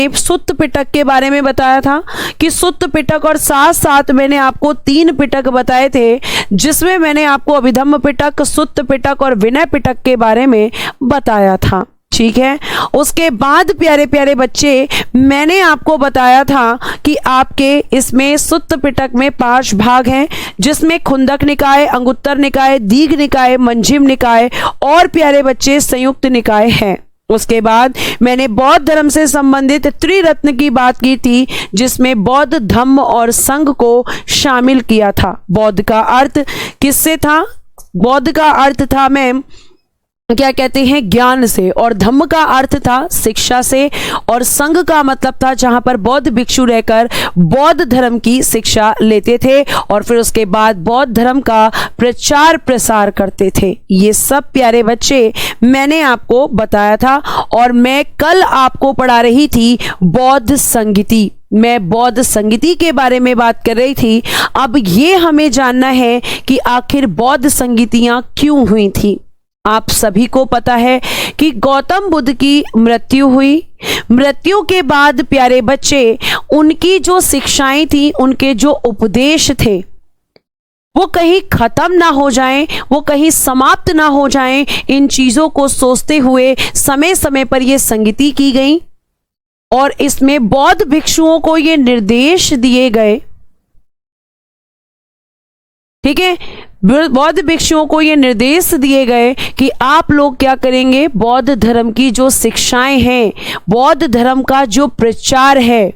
सुत्त पिटक के बारे में बताया था कि सुत्त पिटक, और साथ साथ मैंने आपको 3 पिटक बताए थे, जिसमें मैंने आपको अभिधम्म पिटक, सुत्त पिटक और विनय पिटक के बारे में बताया था। ठीक है, उसके बाद प्यारे प्यारे बच्चे मैंने आपको बताया था कि आपके इसमें सुत्त पिटक में 5 भाग हैं, जिसमें खुंदक निकाय, अंगुत्तर निकाय, दीघ निकाय, मंजिम निकाय और प्यारे बच्चे संयुक्त निकाय हैं। उसके बाद मैंने बौद्ध धर्म से संबंधित त्रिरत्न की बात की थी, जिसमें बौद्ध, धम्म और संघ को शामिल किया था। बौद्ध का अर्थ किससे था? बौद्ध का अर्थ था मैम क्या कहते हैं, ज्ञान से, और धम्म का अर्थ था शिक्षा से, और संघ का मतलब था जहां पर बौद्ध भिक्षु रहकर बौद्ध धर्म की शिक्षा लेते थे और फिर उसके बाद बौद्ध धर्म का प्रचार प्रसार करते थे। ये सब प्यारे बच्चे मैंने आपको बताया था। और मैं कल आपको पढ़ा रही थी बौद्ध संगीति, मैं बौद्ध संगीति के बारे में बात कर रही थी। अब ये हमें जानना है कि आखिर बौद्ध संगीतियां क्यों हुई थी। आप सभी को पता है कि गौतम बुद्ध की मृत्यु हुई। मृत्यु के बाद प्यारे बच्चे उनकी जो शिक्षाएं थी, उनके जो उपदेश थे, वो कहीं खत्म ना हो जाएं, वो कहीं समाप्त ना हो जाएं, इन चीजों को सोचते हुए समय समय पर ये संगीति की गई और इसमें बौद्ध भिक्षुओं को ये निर्देश दिए गए। ठीक है, बौद्ध भिक्षुओं को ये निर्देश दिए गए कि आप लोग क्या करेंगे, बौद्ध धर्म की जो शिक्षाएं हैं, बौद्ध धर्म का जो प्रचार है,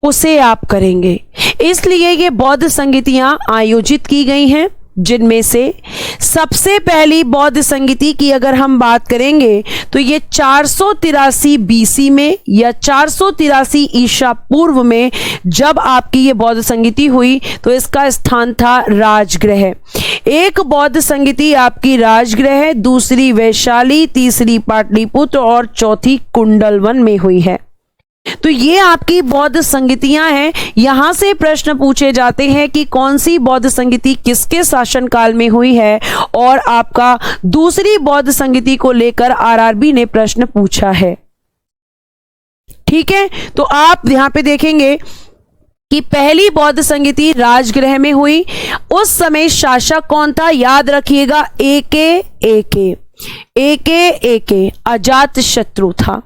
उसे आप करेंगे। इसलिए ये बौद्ध संगीतियां आयोजित की गई हैं, जिनमें से सबसे पहली बौद्ध संगीति की अगर हम बात करेंगे तो ये 483 बीसी में या 483 ईसा पूर्व में जब आपकी ये बौद्ध संगीति हुई तो इसका स्थान था राजगृह। एक बौद्ध संगीति आपकी राजगृह है, दूसरी वैशाली, तीसरी पाटलिपुत्र और चौथी कुंडलवन में हुई है। तो ये आपकी बौद्ध संगीतियां हैं। यहां से प्रश्न पूछे जाते हैं कि कौन सी बौद्ध संगीति किसके शासनकाल में हुई है, और आपका दूसरी बौद्ध संगीति को लेकर आरआरबी ने प्रश्न पूछा है। ठीक है, तो आप यहां पे देखेंगे कि पहली बौद्ध संगीति राजगृह में हुई। उस समय शासक कौन था, याद रखिएगा, एके अजात शत्रु था।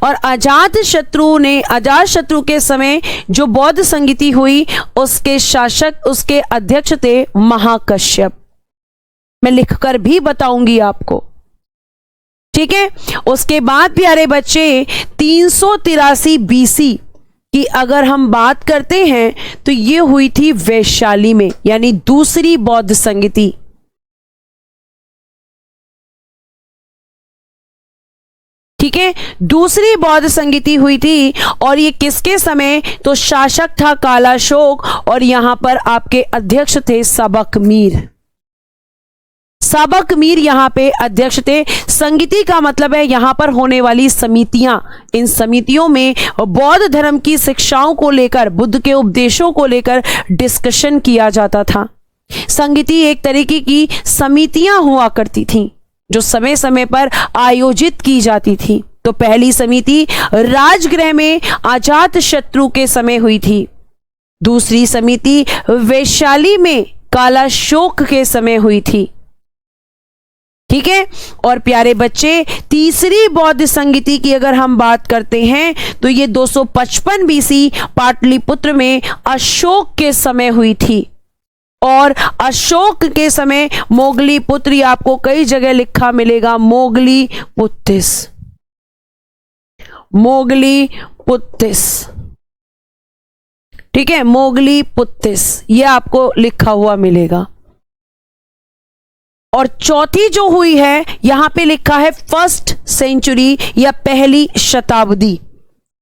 और अजात शत्रु के समय जो बौद्ध संगीति हुई, उसके शासक, उसके अध्यक्ष थे महाकश्यप। मैं लिखकर भी बताऊंगी आपको। ठीक है, उसके बाद प्यारे बच्चे 383 बीसी की अगर हम बात करते हैं तो ये हुई थी वैशाली में, यानी दूसरी बौद्ध संगीति। ठीक है, दूसरी बौद्ध संगीति हुई थी और ये किसके समय, तो शासक था कालाशोक और यहां पर आपके अध्यक्ष थे सबक मीर यहां पे अध्यक्ष थे। संगीति का मतलब है यहां पर होने वाली समितियां। इन समितियों में बौद्ध धर्म की शिक्षाओं को लेकर, बुद्ध के उपदेशों को लेकर डिस्कशन किया जाता था। संगीति एक तरीके की समितियां हुआ करती थीं जो समय समय पर आयोजित की जाती थी। तो पहली समिति राजगृह में अजात शत्रु के समय हुई थी, दूसरी समिति वैशाली में कालाशोक के समय हुई थी। ठीक है, और प्यारे बच्चे तीसरी बौद्ध संगीति की अगर हम बात करते हैं तो ये 255 बीसी पाटलिपुत्र में अशोक के समय हुई थी। और अशोक के समय मोगली पुत्र, आपको कई जगह लिखा मिलेगा मोगली पुत्तिस। ठीक है, मोगली पुत्तिस ये आपको लिखा हुआ मिलेगा। और चौथी जो हुई है यहां पे लिखा है फर्स्ट सेंचुरी या पहली शताब्दी,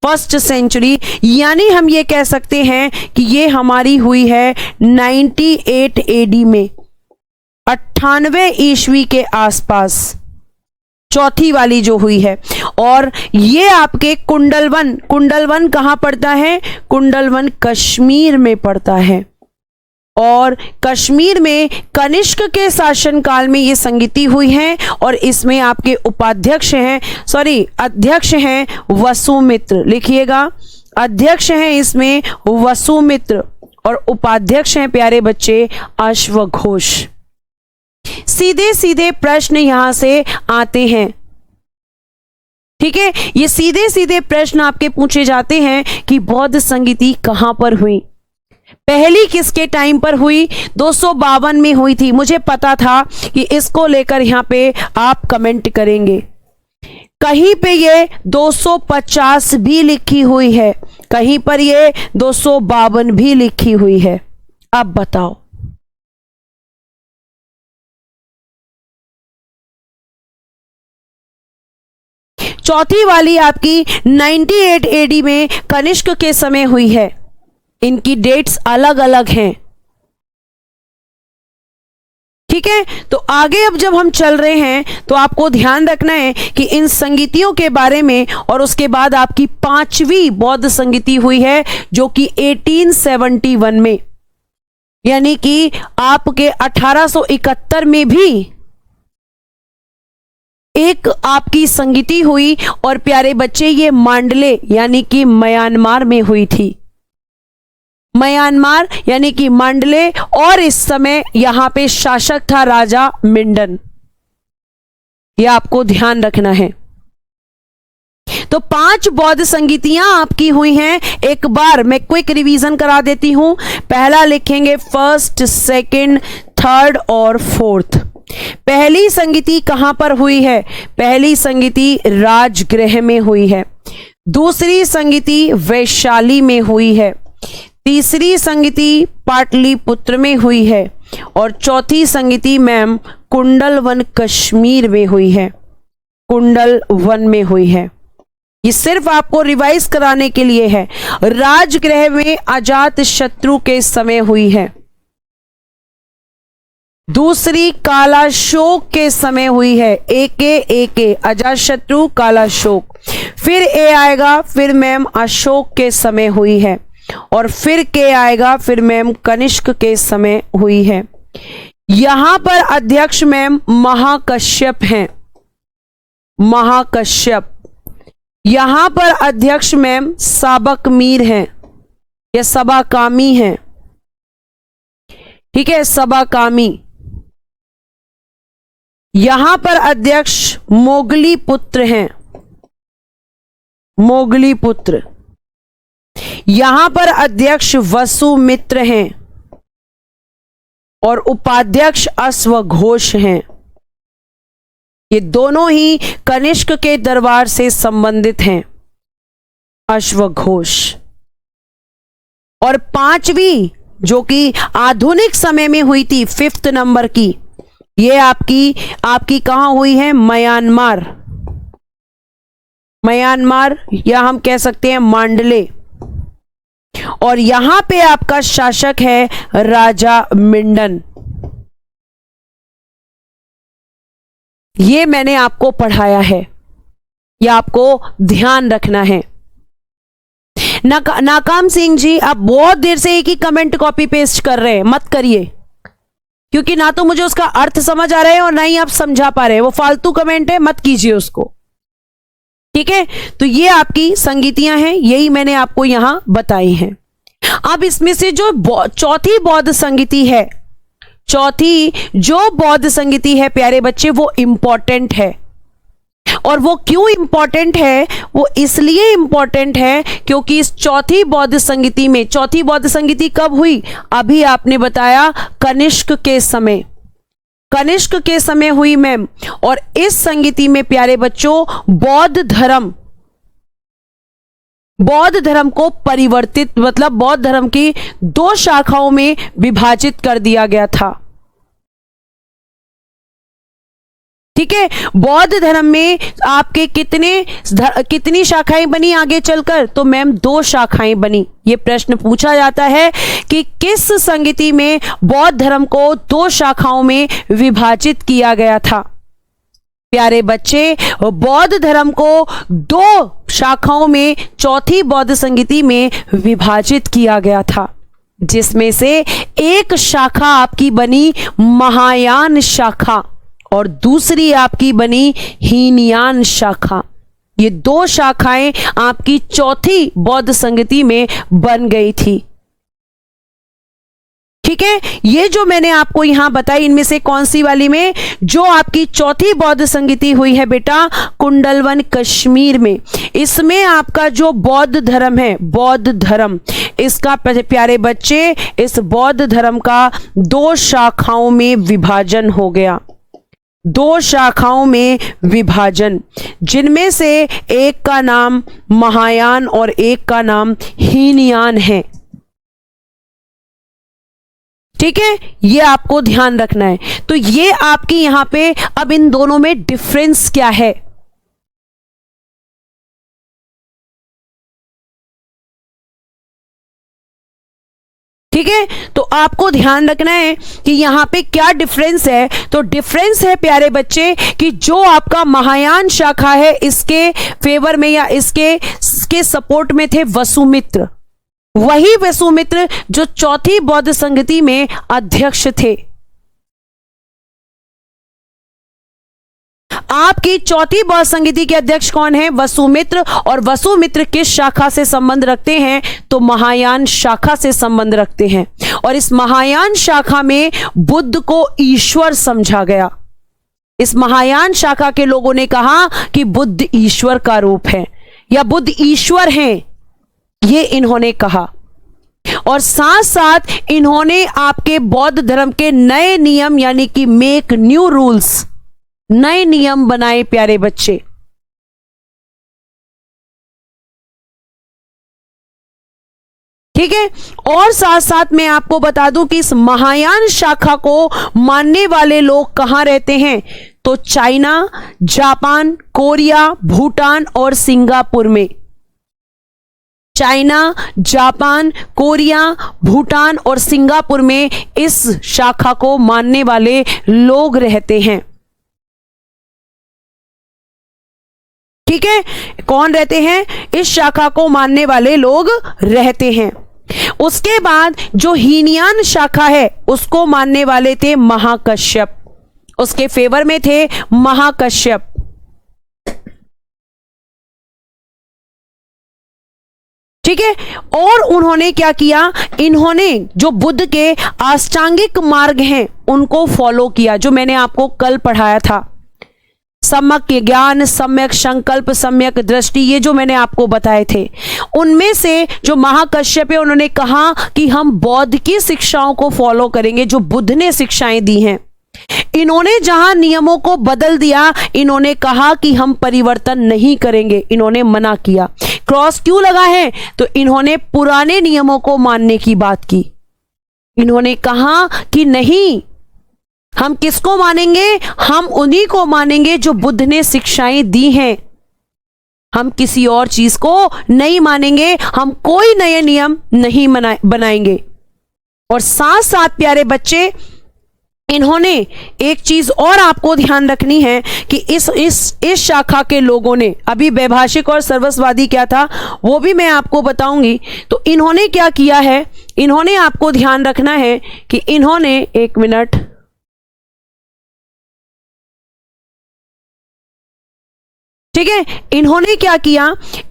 फर्स्ट सेंचुरी, यानी हम ये कह सकते हैं कि ये हमारी हुई है 98 एडी में, 98 ईस्वी के आसपास चौथी वाली जो हुई है। और ये आपके कुंडलवन कहां पड़ता है, कुंडलवन कश्मीर में पड़ता है। और कश्मीर में कनिष्क के शासनकाल में ये संगीति हुई है और इसमें आपके अध्यक्ष हैं वसुमित्र। लिखिएगा, अध्यक्ष हैं इसमें वसुमित्र और उपाध्यक्ष हैं प्यारे बच्चे अश्वघोष। सीधे सीधे प्रश्न यहां से आते हैं, ठीक है। ये सीधे सीधे प्रश्न आपके पूछे जाते हैं कि बौद्ध संगीति कहां पर हुई, पहली किसके टाइम पर हुई। 252 में हुई थी। मुझे पता था कि इसको लेकर यहां पे आप कमेंट करेंगे। कहीं पे ये 250 भी लिखी हुई है, कहीं पर ये 252 भी लिखी हुई है। अब बताओ, चौथी वाली आपकी 98 एडी में कनिष्क के समय हुई है। इनकी डेट्स अलग अलग हैं, ठीक है। तो आगे अब जब हम चल रहे हैं तो आपको ध्यान रखना है कि इन संगीतियों के बारे में। और उसके बाद आपकी 5वीं बौद्ध संगीति हुई है जो कि 1871 में, यानी कि आपके 1871 में भी एक आपकी संगीति हुई। और प्यारे बच्चे ये मांडले यानी कि म्यांमार में हुई थी। म्यांमार यानी कि मांडले, और इस समय यहां पे शासक था राजा मिंडन। यह आपको ध्यान रखना है। तो 5 बौद्ध संगीतियां आपकी हुई हैं। एक बार मैं क्विक रिवीजन करा देती हूं। पहला लिखेंगे फर्स्ट, सेकंड, थर्ड और फोर्थ। पहली संगीति कहां पर हुई है? पहली संगीति राजगृह में हुई है। दूसरी संगीति वैशाली में हुई है। तीसरी संगीति पाटलिपुत्र में हुई है। और चौथी संगीति मैम कुंडलवन कश्मीर में हुई है। कुंडलवन में हुई है। ये सिर्फ आपको रिवाइज कराने के लिए है। राजगृह में अजात शत्रु के समय हुई है। दूसरी कालाशोक के समय हुई है। एके अजात शत्रु कालाशोक। फिर ए आएगा, फिर मैम अशोक के समय हुई है। और फिर के आएगा, फिर मैम कनिष्क के समय हुई है। यहां पर अध्यक्ष मैम महाकश्यप हैं, महाकश्यप। यहां पर अध्यक्ष मैम साबक मीर हैं या सबाकामी हैं, ठीक है, सबाकामी। यहां पर अध्यक्ष मोगली पुत्र हैं, मोगली पुत्र। यहां पर अध्यक्ष वसुमित्र हैं और उपाध्यक्ष अश्वघोष हैं। ये दोनों ही कनिष्क के दरबार से संबंधित हैं, अश्वघोष। और 5वीं जो कि आधुनिक समय में हुई थी, 5th नंबर की, ये आपकी कहां हुई है? म्यांमार, म्यांमार या हम कह सकते हैं मांडले। और यहां पे आपका शासक है राजा मिंडन। ये मैंने आपको पढ़ाया है, ये आपको ध्यान रखना है। नाकाम सिंह जी, आप बहुत देर से एक ही कमेंट कॉपी पेस्ट कर रहे हैं, मत करिए, क्योंकि ना तो मुझे उसका अर्थ समझ आ रहा है और ना ही आप समझा पा रहे हैं। वो फालतू कमेंट है, मत कीजिए उसको, ठीक है। तो ये आपकी संगीतियां हैं, यही मैंने आपको यहां बताई हैं। अब इसमें से जो चौथी बौद्ध संगीति है, चौथी जो बौद्ध संगीति है प्यारे बच्चे, वो इंपॉर्टेंट है। और वो क्यों इंपॉर्टेंट है? वो इसलिए इंपॉर्टेंट है क्योंकि इस चौथी बौद्ध संगीति में, चौथी बौद्ध संगीति कब हुई? अभी आपने बताया कनिष्क के समय, कनिष्क के समय हुई मैम। और इस संगीति में प्यारे बच्चों बौद्ध धर्म को परिवर्तित, मतलब बौद्ध धर्म की 2 शाखाओं में विभाजित कर दिया गया था, ठीक है। बौद्ध धर्म में आपके कितनी शाखाएं बनी आगे चलकर? तो मैम 2 शाखाएं बनी। ये प्रश्न पूछा जाता है कि किस संगीति में बौद्ध धर्म को 2 शाखाओं में विभाजित किया गया था? प्यारे बच्चे, बौद्ध धर्म को 2 शाखाओं में चौथी बौद्ध संगीति में विभाजित किया गया था। जिसमें से एक शाखा आपकी बनी महायान शाखा और दूसरी आपकी बनी हीनयान शाखा। ये दो शाखाएं आपकी चौथी बौद्ध संगति में बन गई थी। ठीक है, ये जो मैंने आपको यहां बताई, इनमें से कौन सी वाली में? जो आपकी चौथी बौद्ध संगति हुई है बेटा कुंडलवन कश्मीर में, इसमें आपका जो बौद्ध धर्म है, बौद्ध धर्म, इसका प्यारे बच्चे, इस बौद्ध धर्म का दो शाखाओं में विभाजन हो गया। दो शाखाओं में विभाजन, जिनमें से एक का नाम महायान और एक का नाम हीनयान है। ठीक है, ये आपको ध्यान रखना है। तो ये आपकी यहां पे अब इन दोनों में डिफरेंस क्या है? ठीक है, तो आपको ध्यान रखना है कि यहां पे क्या डिफरेंस है। तो डिफरेंस है प्यारे बच्चे कि जो आपका महायान शाखा है, इसके फेवर में या इसके सपोर्ट में थे वसुमित्र। वही वसुमित्र जो चौथी बौद्ध संगति में अध्यक्ष थे। आपकी चौथी बौद्ध संगति के अध्यक्ष कौन है? वसुमित्र। और वसुमित्र किस शाखा से संबंध रखते हैं? तो महायान शाखा से संबंध रखते हैं। और इस महायान शाखा में बुद्ध को ईश्वर समझा गया। इस महायान शाखा के लोगों ने कहा कि बुद्ध ईश्वर का रूप है या बुद्ध ईश्वर हैं, ये इन्होंने कहा। और साथ साथ इन्होंने आपके बौद्ध धर्म के नए नियम यानी कि मेक न्यू रूल्स, नए नियम बनाए प्यारे बच्चे। ठीक है, और साथ साथ मैं आपको बता दूं कि इस महायान शाखा को मानने वाले लोग कहां रहते हैं? तो चाइना, जापान, कोरिया, भूटान और सिंगापुर में। चाइना, जापान, कोरिया, भूटान और सिंगापुर में इस शाखा को मानने वाले लोग रहते हैं। ठीक है, कौन रहते हैं? इस शाखा को मानने वाले लोग रहते हैं। उसके बाद जो हीनयान शाखा है, उसको मानने वाले थे महाकश्यप। उसके फेवर में थे महाकश्यप। ठीक है, और उन्होंने क्या किया? इन्होंने जो बुद्ध के अष्टांगिक मार्ग हैं उनको फॉलो किया, जो मैंने आपको कल पढ़ाया था। सम्यक ज्ञान, सम्यक संकल्प, सम्यक दृष्टि, ये जो मैंने आपको बताए थे। उनमें से जो महाकश्यप है, उन्होंने कहा कि हम बौद्ध की शिक्षाओं को फॉलो करेंगे, जो बुद्ध ने शिक्षाएं दी हैं। इन्होंने जहां नियमों को बदल दिया, इन्होंने कहा कि हम परिवर्तन नहीं करेंगे, इन्होंने मना किया। क्रॉस क्यों लगा है? तो इन्होंने पुराने नियमों को मानने की बात की। इन्होंने कहा कि नहीं, हम किसको मानेंगे? हम उन्हीं को मानेंगे जो बुद्ध ने शिक्षाएं दी हैं। हम किसी और चीज को नहीं मानेंगे, हम कोई नए नियम नहीं बनाएंगे। और साथ साथ प्यारे बच्चे, इन्होंने एक चीज और आपको ध्यान रखनी है कि इस शाखा के लोगों ने, अभी वैभाषिक और सर्वस्वादी क्या था वो भी मैं आपको बताऊंगी। तो इन्होंने क्या किया है, इन्होंने आपको ध्यान रखना है कि इन्होंने, एक मिनट, ठीक है, इन्होंने क्या किया?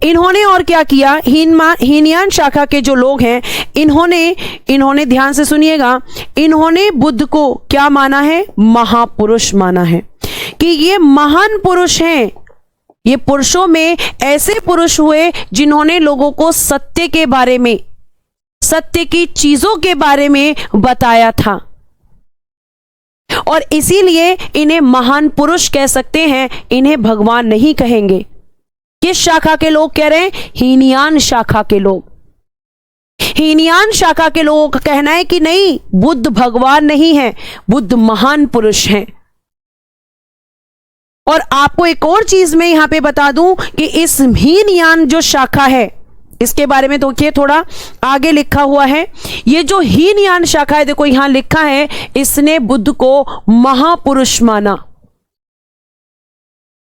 इन्होंने और क्या किया? हीनयान शाखा के जो लोग हैं, इन्होंने ध्यान से सुनिएगा, इन्होंने बुद्ध को क्या माना है? महापुरुष माना है कि ये महान पुरुष हैं। ये पुरुषों में ऐसे पुरुष हुए जिन्होंने लोगों को सत्य के बारे में, सत्य की चीजों के बारे में बताया था। और इसीलिए इन्हें महान पुरुष कह सकते हैं, इन्हें भगवान नहीं कहेंगे। किस शाखा के लोग कह रहे हैं? हीनयान शाखा के लोग। हीनयान शाखा के लोगों का कहना है कि नहीं, बुद्ध भगवान नहीं है, बुद्ध महान पुरुष हैं। और आपको एक और चीज मैं यहां पे बता दूं कि इस हीनयान जो शाखा है, इसके बारे में देखिए, थोड़ा आगे लिखा हुआ है। ये जो हीनयान शाखा है, देखो यहां लिखा है, इसने बुद्ध को महापुरुष माना।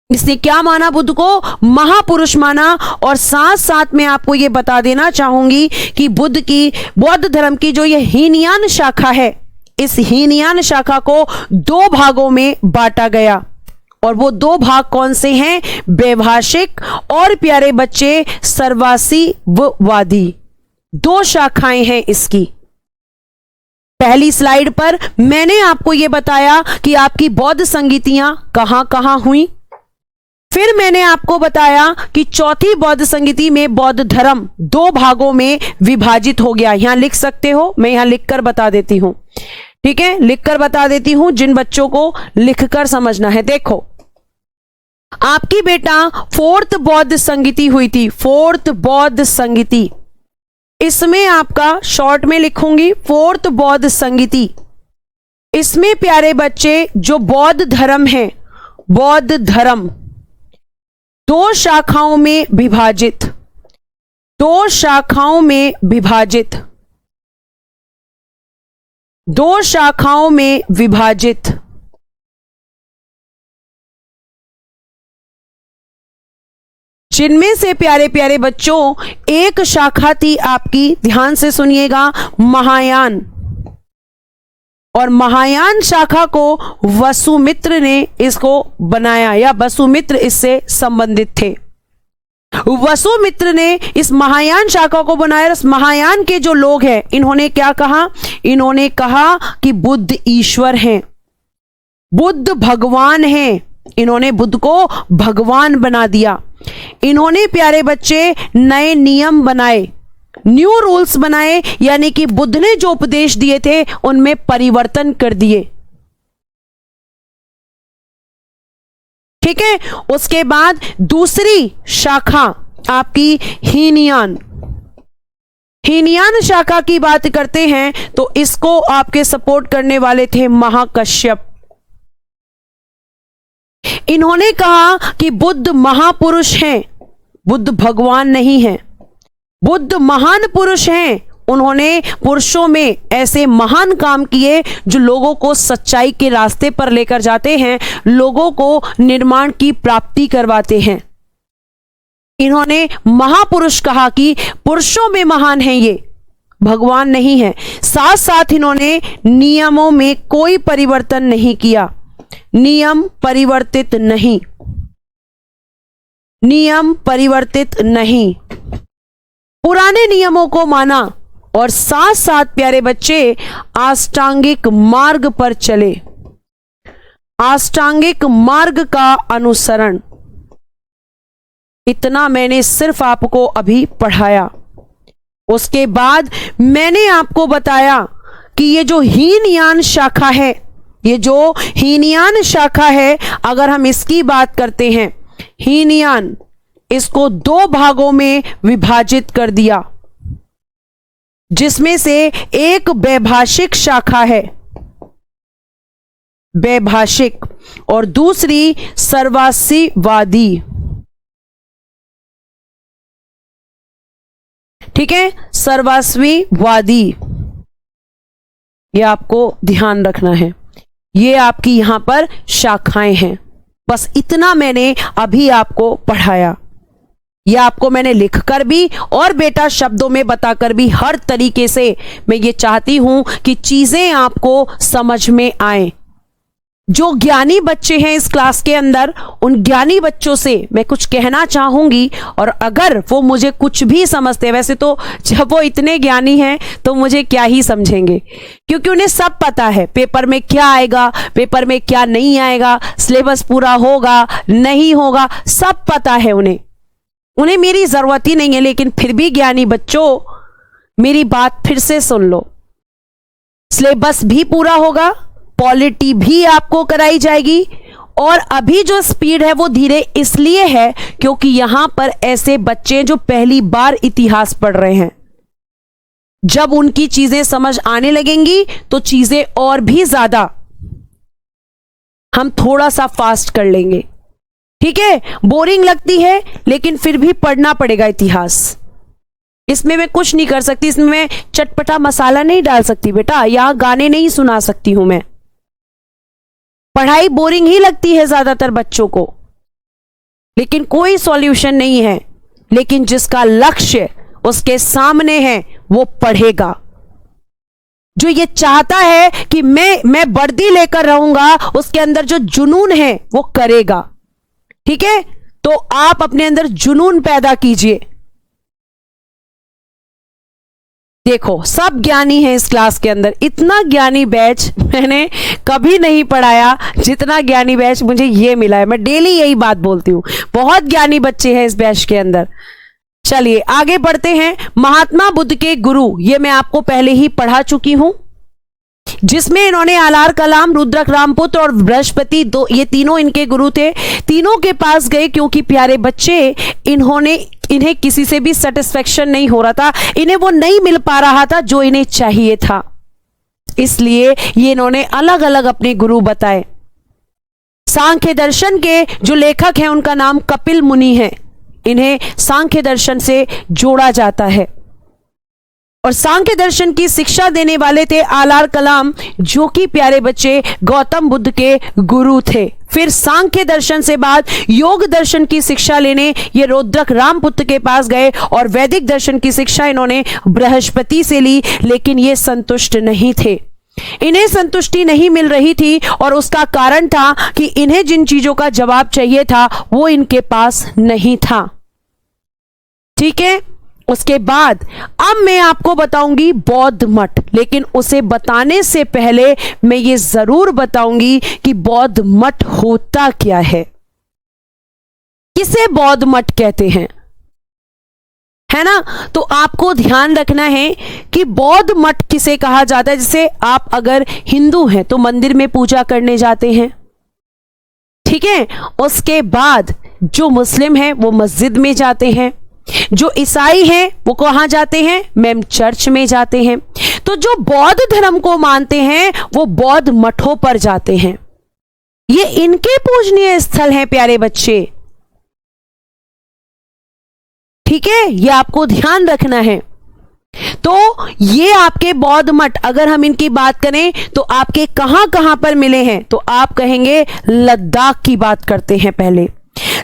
इसने क्या माना? बुद्ध को महापुरुष माना। और साथ साथ में आपको यह बता देना चाहूंगी कि बुद्ध की बौद्ध धर्म की जो यह हीनयान शाखा है, इस हीनयान शाखा को दो भागों में बांटा गया। और वो दो भाग कौन से हैं? वैभाषिक और प्यारे बच्चे सर्वासीवादी। दो शाखाएं हैं इसकी। पहली स्लाइड पर मैंने आपको यह बताया कि आपकी बौद्ध संगीतियां कहां कहां हुई। फिर मैंने आपको बताया कि चौथी बौद्ध संगीति में बौद्ध धर्म दो भागों में विभाजित हो गया। यहां लिख सकते हो, मैं यहां लिखकर बता देती हूं। ठीक है, लिखकर बता देती हूं जिन बच्चों को लिखकर समझना है। देखो, आपकी बेटा फोर्थ बौद्ध संगीति हुई थी, फोर्थ बौद्ध संगीति। इसमें आपका शॉर्ट में लिखूंगी फोर्थ बौद्ध संगीति। इसमें प्यारे बच्चे जो बौद्ध धर्म है, बौद्ध धर्म दो शाखाओं में विभाजित, दो शाखाओं में विभाजित, दो शाखाओं में विभाजित। जिनमें से प्यारे प्यारे बच्चों एक शाखा थी आपकी, ध्यान से सुनिएगा, महायान। और महायान शाखा को वसुमित्र ने इसको बनाया, या वसुमित्र इससे संबंधित थे। वसुमित्र ने इस महायान शाखा को बनाया। इस महायान के जो लोग हैं, इन्होंने क्या कहा? इन्होंने कहा कि बुद्ध ईश्वर हैं, बुद्ध भगवान हैं। इन्होंने बुद्ध को भगवान बना दिया। इन्होंने प्यारे बच्चे नए नियम बनाए, न्यू रूल्स बनाए, यानी कि बुद्ध ने जो उपदेश दिए थे उनमें परिवर्तन कर दिए। ठीक है, उसके बाद दूसरी शाखा आपकी हीनयान। हीनयान शाखा की बात करते हैं तो इसको आपके सपोर्ट करने वाले थे महाकश्यप। इन्होंने कहा कि बुद्ध महापुरुष हैं, बुद्ध भगवान नहीं हैं, बुद्ध महान पुरुष हैं। उन्होंने पुरुषों में ऐसे महान काम किए जो लोगों को सच्चाई के रास्ते पर लेकर जाते हैं, लोगों को निर्माण की प्राप्ति करवाते हैं। इन्होंने महापुरुष कहा कि पुरुषों में महान हैं ये, भगवान नहीं है। साथ साथ इन्होंने नियमों में कोई परिवर्तन नहीं किया, नियम परिवर्तित नहीं, नियम परिवर्तित नहीं, पुराने नियमों को माना। और साथ साथ प्यारे बच्चे अष्टांगिक मार्ग पर चले, अष्टांगिक मार्ग का अनुसरण। इतना मैंने सिर्फ आपको अभी पढ़ाया। उसके बाद मैंने आपको बताया कि ये जो हीनयान शाखा है, ये जो हीनयान शाखा है, अगर हम इसकी बात करते हैं, हीनयान, इसको दो भागों में विभाजित कर दिया, जिसमें से एक वैभाषिक शाखा है, वैभाषिक, और दूसरी सर्वासीवादी। ठीक है, सर्वासीवादी, यह आपको ध्यान रखना है। ये आपकी यहां पर शाखाएं हैं। बस इतना मैंने अभी आपको पढ़ाया। यह आपको मैंने लिखकर भी और बेटा शब्दों में बताकर भी, हर तरीके से मैं ये चाहती हूं कि चीजें आपको समझ में आए। जो ज्ञानी बच्चे हैं इस क्लास के अंदर, उन ज्ञानी बच्चों से मैं कुछ कहना चाहूंगी। और अगर वो मुझे कुछ भी समझते हैं, वैसे तो जब वो इतने ज्ञानी हैं तो मुझे क्या ही समझेंगे, क्योंकि उन्हें सब पता है पेपर में क्या आएगा, पेपर में क्या नहीं आएगा, सिलेबस पूरा होगा नहीं होगा, सब पता है उन्हें। उन्हें मेरी जरूरत ही नहीं है। लेकिन फिर भी ज्ञानी बच्चों, मेरी बात फिर से सुन लो। सिलेबस भी पूरा होगा, पॉलिटी भी आपको कराई जाएगी। और अभी जो स्पीड है वो धीरे इसलिए है क्योंकि यहां पर ऐसे बच्चे जो पहली बार इतिहास पढ़ रहे हैं, जब उनकी चीजें समझ आने लगेंगी तो चीजें और भी ज्यादा हम थोड़ा सा फास्ट कर लेंगे। ठीक है, बोरिंग लगती है लेकिन फिर भी पढ़ना पड़ेगा इतिहास। इसमें मैं कुछ नहीं कर सकती, इसमें मैं चटपटा मसाला नहीं डाल सकती बेटा, यहां गाने नहीं सुना सकती हूं मैं। पढ़ाई बोरिंग ही लगती है ज्यादातर बच्चों को। लेकिन कोई सॉल्यूशन नहीं है। लेकिन जिसका लक्ष्य उसके सामने है वो पढ़ेगा। जो ये चाहता है कि मैं वर्दी लेकर रहूंगा, उसके अंदर जो जुनून है वो करेगा। ठीक है, तो आप अपने अंदर जुनून पैदा कीजिए। देखो, सब ज्ञानी है इस क्लास के अंदर। इतना ज्ञानी बैच मैंने कभी नहीं पढ़ाया जितना ज्ञानी बैच मुझे ये मिला है। मैं डेली यही बात बोलती हूं, बहुत ज्ञानी बच्चे हैं इस बैच के अंदर। चलिए आगे बढ़ते हैं। महात्मा बुद्ध के गुरु, ये मैं आपको पहले ही पढ़ा चुकी हूं, जिसमें इन्होंने आलार कलाम, रुद्रक रामपुत्र और बृहस्पति, दो ये तीनों इनके गुरु थे। तीनों के पास गए क्योंकि प्यारे बच्चे इन्हें किसी से भी सेटिस्फेक्शन नहीं हो रहा था, इन्हें वो नहीं मिल पा रहा था जो इन्हें चाहिए था। इसलिए ये इन्होंने अलग अलग अपने गुरु बताए। सांख्य दर्शन के जो लेखक हैं उनका नाम कपिल मुनि है। इन्हें सांख्य दर्शन से जोड़ा जाता है और सांख्य दर्शन की शिक्षा देने वाले थे आलार कलाम, जो कि प्यारे बच्चे गौतम बुद्ध के गुरु थे। फिर सांख्य दर्शन से बाद योग दर्शन की शिक्षा लेने ये रुद्रक रामपुत्र के पास गए और वैदिक दर्शन की शिक्षा इन्होंने बृहस्पति से ली। लेकिन ये संतुष्ट नहीं थे, इन्हें संतुष्टि नहीं मिल रही थी और उसका कारण था कि इन्हें जिन चीजों का जवाब चाहिए था वो इनके पास नहीं था। ठीक है, उसके बाद अब मैं आपको बताऊंगी बौद्ध मठ, लेकिन उसे बताने से पहले मैं ये जरूर बताऊंगी कि बौद्ध मठ होता क्या है, किसे बौद्ध मठ कहते हैं, है ना। तो आपको ध्यान रखना है कि बौद्ध मठ किसे कहा जाता है। जैसे आप अगर हिंदू हैं तो मंदिर में पूजा करने जाते हैं, ठीक है। उसके बाद जो मुस्लिम हैं वो मस्जिद में जाते हैं, जो ईसाई हैं वो कहां जाते हैं, मैम चर्च में जाते हैं। तो जो बौद्ध धर्म को मानते हैं वो बौद्ध मठों पर जाते हैं। ये इनके पूजनीय स्थल हैं प्यारे बच्चे, ठीक है, ये आपको ध्यान रखना है। तो ये आपके बौद्ध मठ, अगर हम इनकी बात करें तो आपके कहां कहां पर मिले हैं, तो आप कहेंगे लद्दाख की बात करते हैं। पहले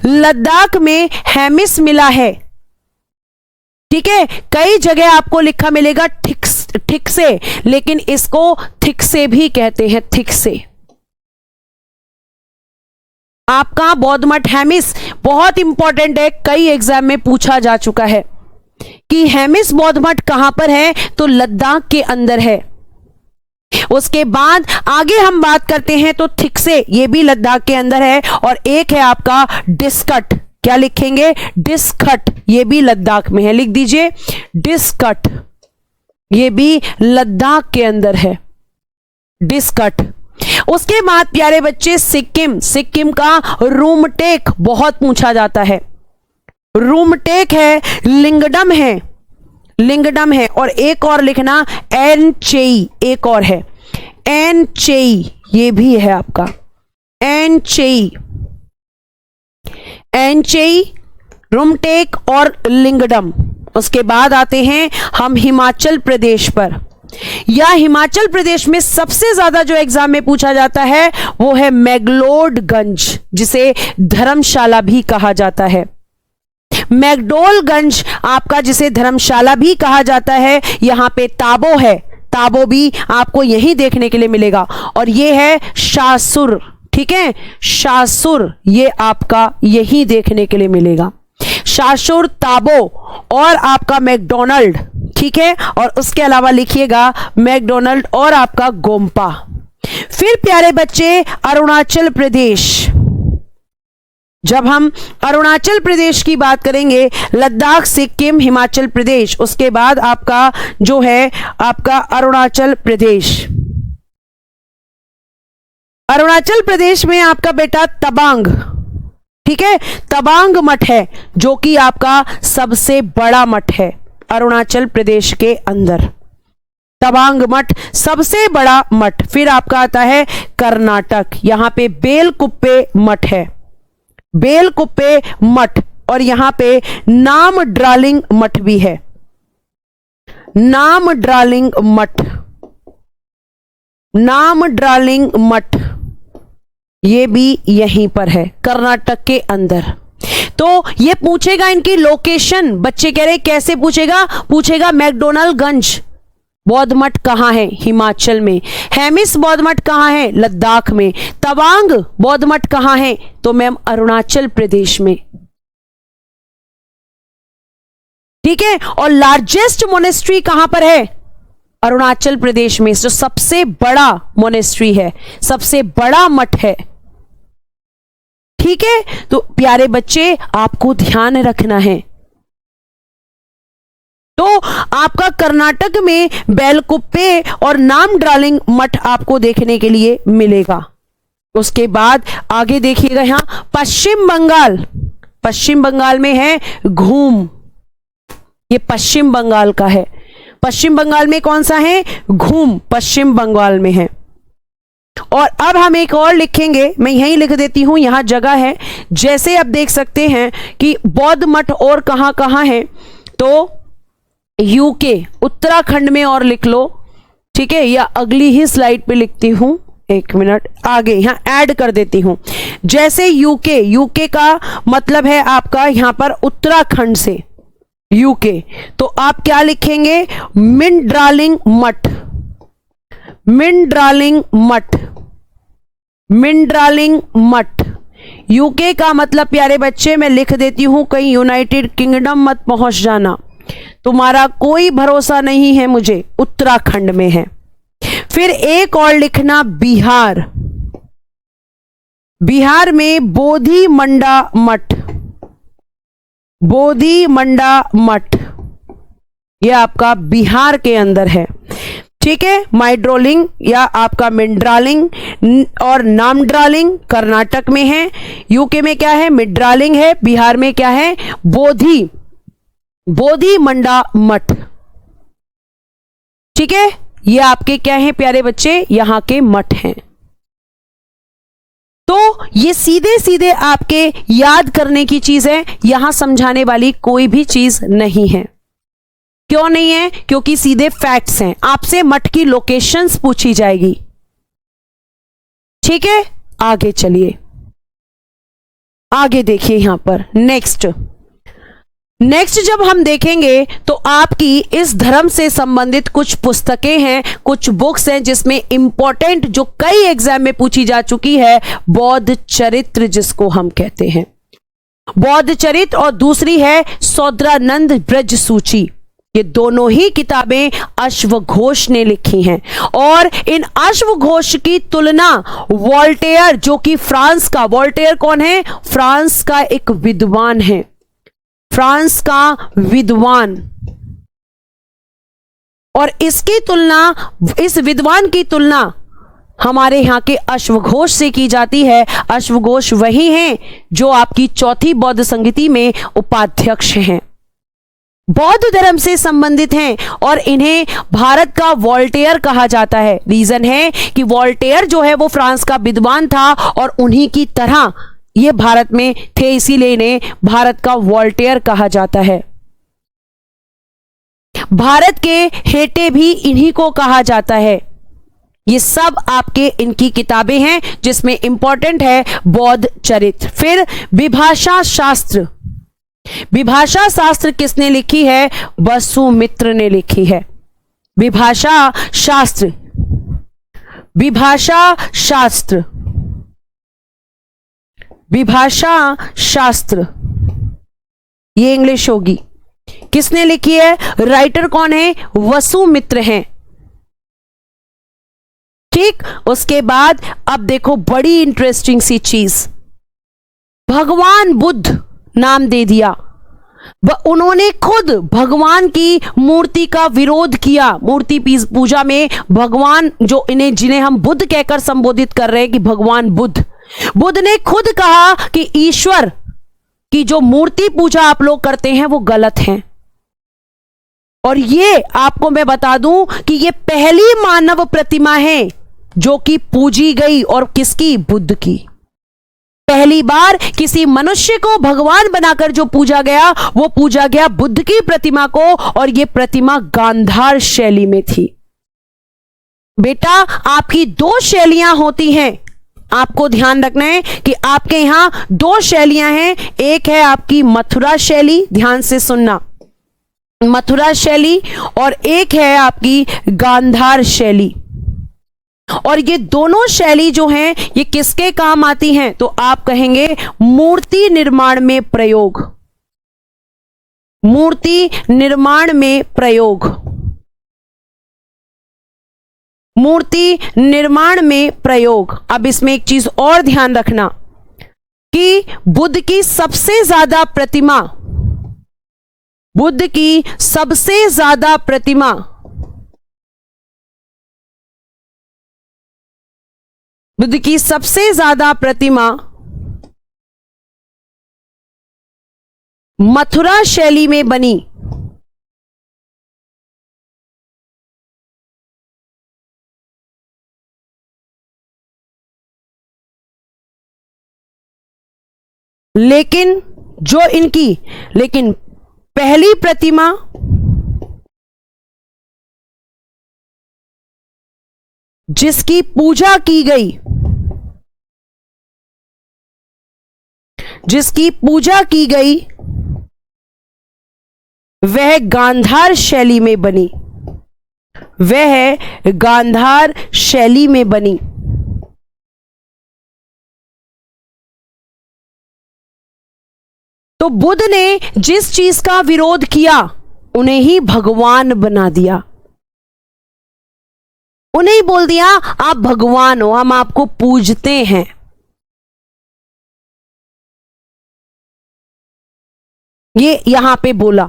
लद्दाख में हेमिस मिला है, ठीक है। कई जगह आपको लिखा मिलेगा ठीक से, लेकिन इसको थिक से भी कहते हैं, थिक से। आपका बौद्ध मठ हेमिस बहुत इंपॉर्टेंट है, कई एग्जाम में पूछा जा चुका है कि हेमिस बौद्ध मठ कहां पर है, तो लद्दाख के अंदर है। उसके बाद आगे हम बात करते हैं तो थिक से, ये भी लद्दाख के अंदर है। और एक है आपका डिस्कट, क्या लिखेंगे, डिस्कट, ये भी लद्दाख में है, लिख दीजिए डिस्कट, ये भी लद्दाख के अंदर है, डिस्कट। उसके बाद प्यारे बच्चे सिक्किम, सिक्किम का रूमटेक बहुत पूछा जाता है, रूमटेक है, लिंगडम है, लिंगडम है। और एक और लिखना एनचेई, एक और है एनचेई, ये भी है आपका एनचेई, एनचेई, रूमटेक और लिंगडम। उसके बाद आते हैं हम हिमाचल प्रदेश पर। या हिमाचल प्रदेश में सबसे ज्यादा जो एग्जाम में पूछा जाता है वो है मैगलोडगंज, जिसे धर्मशाला भी कहा जाता है। मैगडोलगंज आपका जिसे धर्मशाला भी कहा जाता है। यहां पे ताबो है, ताबो भी आपको यही देखने के लिए मिलेगा। और ये है शासुर, ठीक है, शासुर, ये आपका यही देखने के लिए मिलेगा, शासुर, ताबो और आपका मैकडोनल्ड, ठीक है। और उसके अलावा लिखिएगा मैकडोनल्ड और आपका गोम्पा। फिर प्यारे बच्चे अरुणाचल प्रदेश, जब हम अरुणाचल प्रदेश की बात करेंगे, लद्दाख, सिक्किम, हिमाचल प्रदेश, उसके बाद आपका जो है आपका अरुणाचल प्रदेश। अरुणाचल प्रदेश में आपका बेटा तवांग, ठीक है, तवांग मठ है जो कि आपका सबसे बड़ा मठ है अरुणाचल प्रदेश के अंदर, तवांग मठ सबसे बड़ा मठ। फिर आपका आता है कर्नाटक, यहां पे बेलकुप्पे मठ है, बेलकुप्पे मठ। और यहां पे नाम ड्रालिंग मठ भी है, नाम ड्रालिंग मठ, नाम ड्रालिंग मठ, ये भी यहीं पर है कर्नाटक के अंदर। तो ये पूछेगा इनकी लोकेशन, बच्चे कह रहे कैसे पूछेगा, पूछेगा मैकडोनल्डगंज बौद्ध मठ कहां है, हिमाचल में। हेमिस बौद्ध मठ कहां है, लद्दाख में। तवांग बौद्ध मठ कहां है, तो मैम अरुणाचल प्रदेश में। ठीक है, और लार्जेस्ट मोनेस्ट्री कहां पर है, अरुणाचल प्रदेश में, जो सबसे बड़ा मोनेस्ट्री है, सबसे बड़ा मठ है। ठीक है, तो प्यारे बच्चे आपको ध्यान रखना है। तो आपका कर्नाटक में बेलकुप्पे और नामड्रालिंग मठ आपको देखने के लिए मिलेगा। उसके बाद आगे देखिएगा, यहां पश्चिम बंगाल, पश्चिम बंगाल में है घूम, ये पश्चिम बंगाल का है। पश्चिम बंगाल में कौन सा है, घूम, पश्चिम बंगाल में है। और अब हम एक और लिखेंगे, मैं यहीं लिख देती हूं, यहां जगह है। जैसे आप देख सकते हैं कि बौद्ध मठ और कहां कहां है, तो यूके उत्तराखंड में और लिख लो। ठीक है, या अगली ही स्लाइड पे लिखती हूं, एक मिनट आगे यहां ऐड कर देती हूं। जैसे यूके, यूके का मतलब है आपका यहां पर उत्तराखंड से यूके, तो आप क्या लिखेंगे, मिंड्रालिंग मठ, मिंड्रालिंग मठ, मिंड्रालिंग मठ। यूके का मतलब प्यारे बच्चे मैं लिख देती हूं, कहीं यूनाइटेड किंगडम मत पहुंच जाना, तुम्हारा कोई भरोसा नहीं है मुझे, उत्तराखंड में है। फिर एक और लिखना बिहार, बिहार में बोधि मंडा मठ, बोधि मंडा मठ, यह आपका बिहार के अंदर है। ठीक है, माइड्रोलिंग या आपका मिंड्रालिंग और नामड्रालिंग कर्नाटक में है। यूके में क्या है, मिंड्रालिंग है। बिहार में क्या है, बोधि, बोधि मंडा मठ। ठीक है, ये आपके क्या हैं प्यारे बच्चे, यहां के मठ हैं। तो ये सीधे सीधे आपके याद करने की चीज है, यहां समझाने वाली कोई भी चीज नहीं है। क्यों नहीं है, क्योंकि सीधे फैक्ट्स हैं। आपसे मठ की लोकेशंस पूछी जाएगी। ठीक है, आगे चलिए, आगे देखिए यहां पर नेक्स्ट जब हम देखेंगे तो आपकी इस धर्म से संबंधित कुछ पुस्तकें हैं, कुछ बुक्स हैं, जिसमें इंपॉर्टेंट जो कई एग्जाम में पूछी जा चुकी है, बौद्ध चरित्र जिसको हम कहते हैं, बौद्ध चरित्र, और दूसरी है सौद्रानंद ब्रज सूची। ये दोनों ही किताबें अश्वघोष ने लिखी हैं, और इन अश्वघोष की तुलना वोल्टेयर, जो कि फ्रांस का, वोल्टेयर कौन है, फ्रांस का एक विद्वान है, फ्रांस का विद्वान, और इसकी तुलना, इस विद्वान की तुलना हमारे यहां के अश्वघोष से की जाती है। अश्वघोष वही हैं जो आपकी चौथी बौद्ध संहिता में उपाध्यक्ष हैं, बौद्ध धर्म से संबंधित हैं, और इन्हें भारत का वोल्टेयर कहा जाता है। रीजन है कि वोल्टेयर जो है वो फ्रांस का विद्वान था, और उन्हीं की तरह ये भारत में थे, इसीलिए इन्हें भारत का वोल्टेयर कहा जाता है। भारत के हेटे भी इन्हीं को कहा जाता है। ये सब आपके इनकी किताबें हैं, जिसमें इंपॉर्टेंट है बौद्ध चरित्र। फिर विभाषा शास्त्र, विभाषा शास्त्र किसने लिखी है, वसुमित्र ने लिखी है। विभाषा शास्त्र, विभाषा शास्त्र, विभाषा शास्त्र, ये इंग्लिश होगी। किसने लिखी है, राइटर कौन है, वसुमित्र हैं। ठीक, उसके बाद अब देखो बड़ी इंटरेस्टिंग सी चीज, भगवान बुद्ध नाम दे दिया। उन्होंने खुद भगवान की मूर्ति का विरोध किया। मूर्ति पूजा में भगवान जो जिन्हें हम बुद्ध कहकर संबोधित कर रहे हैं कि भगवान बुद्ध, बुद्ध ने खुद कहा कि ईश्वर की जो मूर्ति पूजा आप लोग करते हैं वो गलत है। और ये आपको मैं बता दूं कि ये पहली मानव प्रतिमा है जो कि पूजी गई, और किसकी, बुद्ध की। पहली बार किसी मनुष्य को भगवान बनाकर जो पूजा गया, वो पूजा गया बुद्ध की प्रतिमा को, और ये प्रतिमा गांधार शैली में थी। बेटा आपकी दो शैलियां होती हैं, आपको ध्यान रखना है कि आपके यहां दो शैलियां हैं, एक है आपकी मथुरा शैली, ध्यान से सुनना, मथुरा शैली, और एक है आपकी गांधार शैली। और ये दोनों शैली जो हैं ये किसके काम आती हैं? तो आप कहेंगे मूर्ति निर्माण में प्रयोग, मूर्ति निर्माण में प्रयोग, मूर्ति निर्माण में प्रयोग। अब इसमें एक चीज और ध्यान रखना कि बुद्ध की सबसे ज्यादा प्रतिमा, बुद्ध की सबसे ज्यादा प्रतिमा बुद्ध की सबसे ज्यादा प्रतिमा मथुरा शैली में बनी। लेकिन पहली प्रतिमा जिसकी पूजा की गई, वह गांधार शैली में बनी, वह गांधार शैली में बनी। तो बुद्ध ने जिस चीज का विरोध किया उन्हें ही भगवान बना दिया, उन्हें ही बोल दिया आप भगवान हो, हम आपको पूजते हैं। ये यहां पे बोला,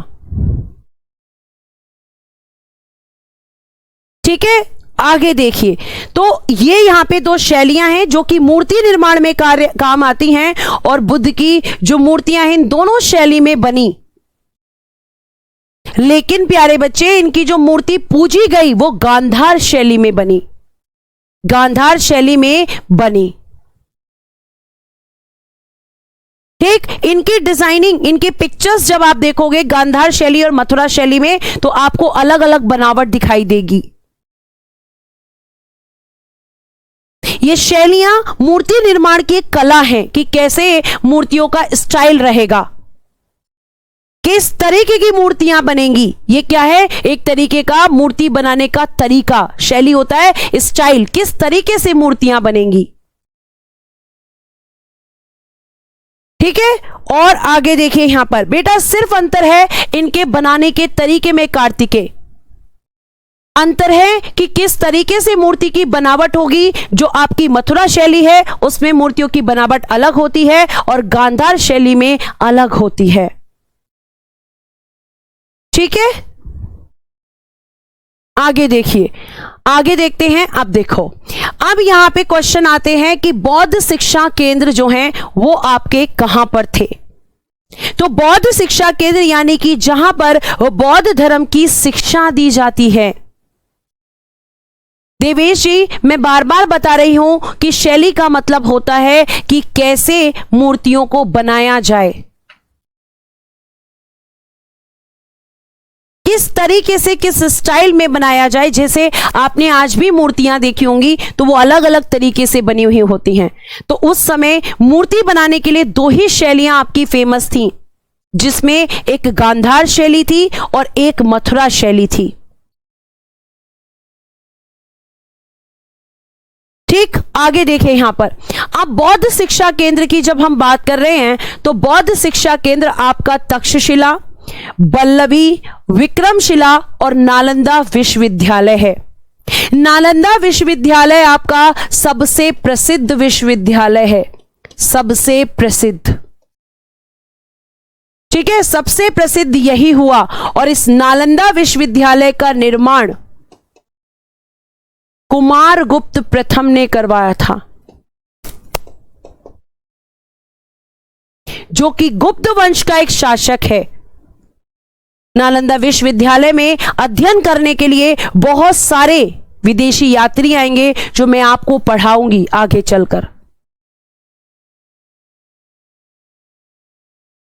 ठीक है। आगे देखिए, तो ये यहां पे दो शैलियां हैं जो कि मूर्ति निर्माण में काम आती हैं, और बुद्ध की जो मूर्तियां हैं इन दोनों शैली में बनी। लेकिन प्यारे बच्चे, इनकी जो मूर्ति पूजी गई वो गांधार शैली में बनी, गांधार शैली में बनी, ठीक। इनकी डिजाइनिंग, इनके पिक्चर्स जब आप देखोगे गांधार शैली और मथुरा शैली में, तो आपको अलग अलग बनावट दिखाई देगी। ये शैलियां मूर्ति निर्माण की एक कला है कि कैसे मूर्तियों का स्टाइल रहेगा, किस तरीके की मूर्तियां बनेंगी। ये क्या है? एक तरीके का मूर्ति बनाने का तरीका, शैली होता है स्टाइल, किस तरीके से मूर्तियां बनेंगी, ठीक है। और आगे देखिए यहां पर बेटा, सिर्फ अंतर है इनके बनाने के तरीके में कार्तिकेय, अंतर है कि किस तरीके से मूर्ति की बनावट होगी। जो आपकी मथुरा शैली है उसमें मूर्तियों की बनावट अलग होती है और गांधार शैली में अलग होती है, ठीक है। आगे देखिए, आगे देखते हैं। अब देखो, अब यहां पे क्वेश्चन आते हैं कि बौद्ध शिक्षा केंद्र जो हैं वो आपके कहां पर थे। तो बौद्ध शिक्षा केंद्र यानी कि जहां पर बौद्ध धर्म की शिक्षा दी जाती है। देवेश जी, मैं बार बार बता रही हूं कि शैली का मतलब होता है कि कैसे मूर्तियों को बनाया जाए, किस तरीके से, किस स्टाइल में बनाया जाए। जैसे आपने आज भी मूर्तियां देखी होंगी तो वो अलग अलग तरीके से बनी हुई होती हैं। तो उस समय मूर्ति बनाने के लिए दो ही शैलियां आपकी फेमस थी, जिसमें एक गांधार शैली थी और एक मथुरा शैली थी, ठीक। आगे देखें यहां पर, अब बौद्ध शिक्षा केंद्र की जब हम बात कर रहे हैं तो बौद्ध शिक्षा केंद्र आपका तक्षशिला, बल्लभी, विक्रमशिला और नालंदा विश्वविद्यालय है। नालंदा विश्वविद्यालय आपका सबसे प्रसिद्ध विश्वविद्यालय है, सबसे प्रसिद्ध, ठीक है, सबसे प्रसिद्ध यही हुआ। और इस नालंदा विश्वविद्यालय का निर्माण कुमारगुप्त प्रथम ने करवाया था, जो कि गुप्त वंश का एक शासक है। नालंदा विश्वविद्यालय में अध्ययन करने के लिए बहुत सारे विदेशी यात्री आएंगे, जो मैं आपको पढ़ाऊंगी आगे चलकर,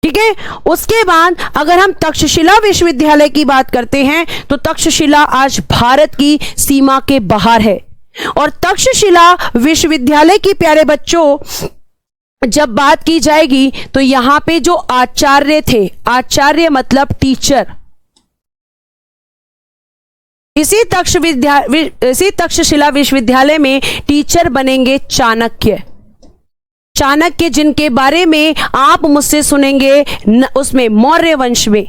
ठीक है। उसके बाद अगर हम तक्षशिला विश्वविद्यालय की बात करते हैं तो तक्षशिला आज भारत की सीमा के बाहर है, और तक्षशिला विश्वविद्यालय की प्यारे बच्चों जब बात की जाएगी तो यहां पे जो आचार्य थे, आचार्य मतलब टीचर, इसी तक्षशिला विश्वविद्यालय में टीचर बनेंगे चाणक्य। चाणक्य जिनके बारे में आप मुझसे सुनेंगे उसमें मौर्य वंश में,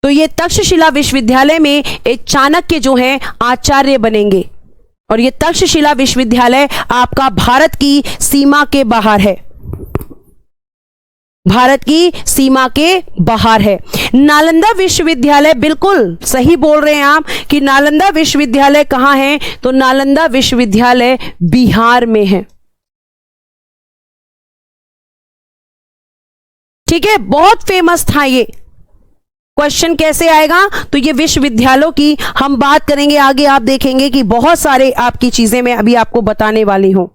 तो ये तक्षशिला विश्वविद्यालय में एक चाणक्य जो हैं आचार्य बनेंगे। और ये तक्षशिला विश्वविद्यालय आपका भारत की सीमा के बाहर है, भारत की सीमा के बाहर है। नालंदा विश्वविद्यालय, बिल्कुल सही बोल रहे हैं आप कि नालंदा विश्वविद्यालय कहां है, तो नालंदा विश्वविद्यालय बिहार में है। ठीक है, बहुत फेमस था ये। क्वेश्चन कैसे आएगा, तो ये विश्वविद्यालयों की हम बात करेंगे आगे, आप देखेंगे कि बहुत सारे आपकी चीजें मैं अभी आपको बताने वाली हूं।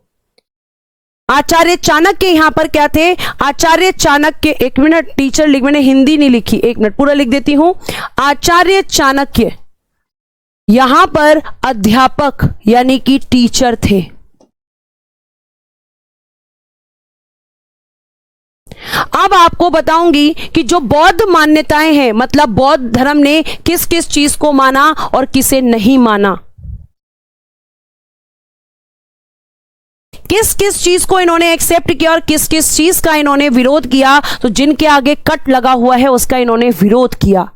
आचार्य चाणक्य यहां पर क्या थे, आचार्य चाणक्य, एक मिनट टीचर लिख, मैंने हिंदी नहीं लिखी, एक मिनट पूरा लिख देती हूं। आचार्य चाणक्य यहां पर अध्यापक यानी कि टीचर थे। अब आपको बताऊंगी कि जो बौद्ध मान्यताएं हैं, मतलब बौद्ध धर्म ने किस किस चीज को माना और किसे नहीं माना, किस किस चीज को इन्होंने एक्सेप्ट किया और किस किस चीज का इन्होंने विरोध किया। तो जिनके आगे कट लगा हुआ है उसका इन्होंने विरोध किया।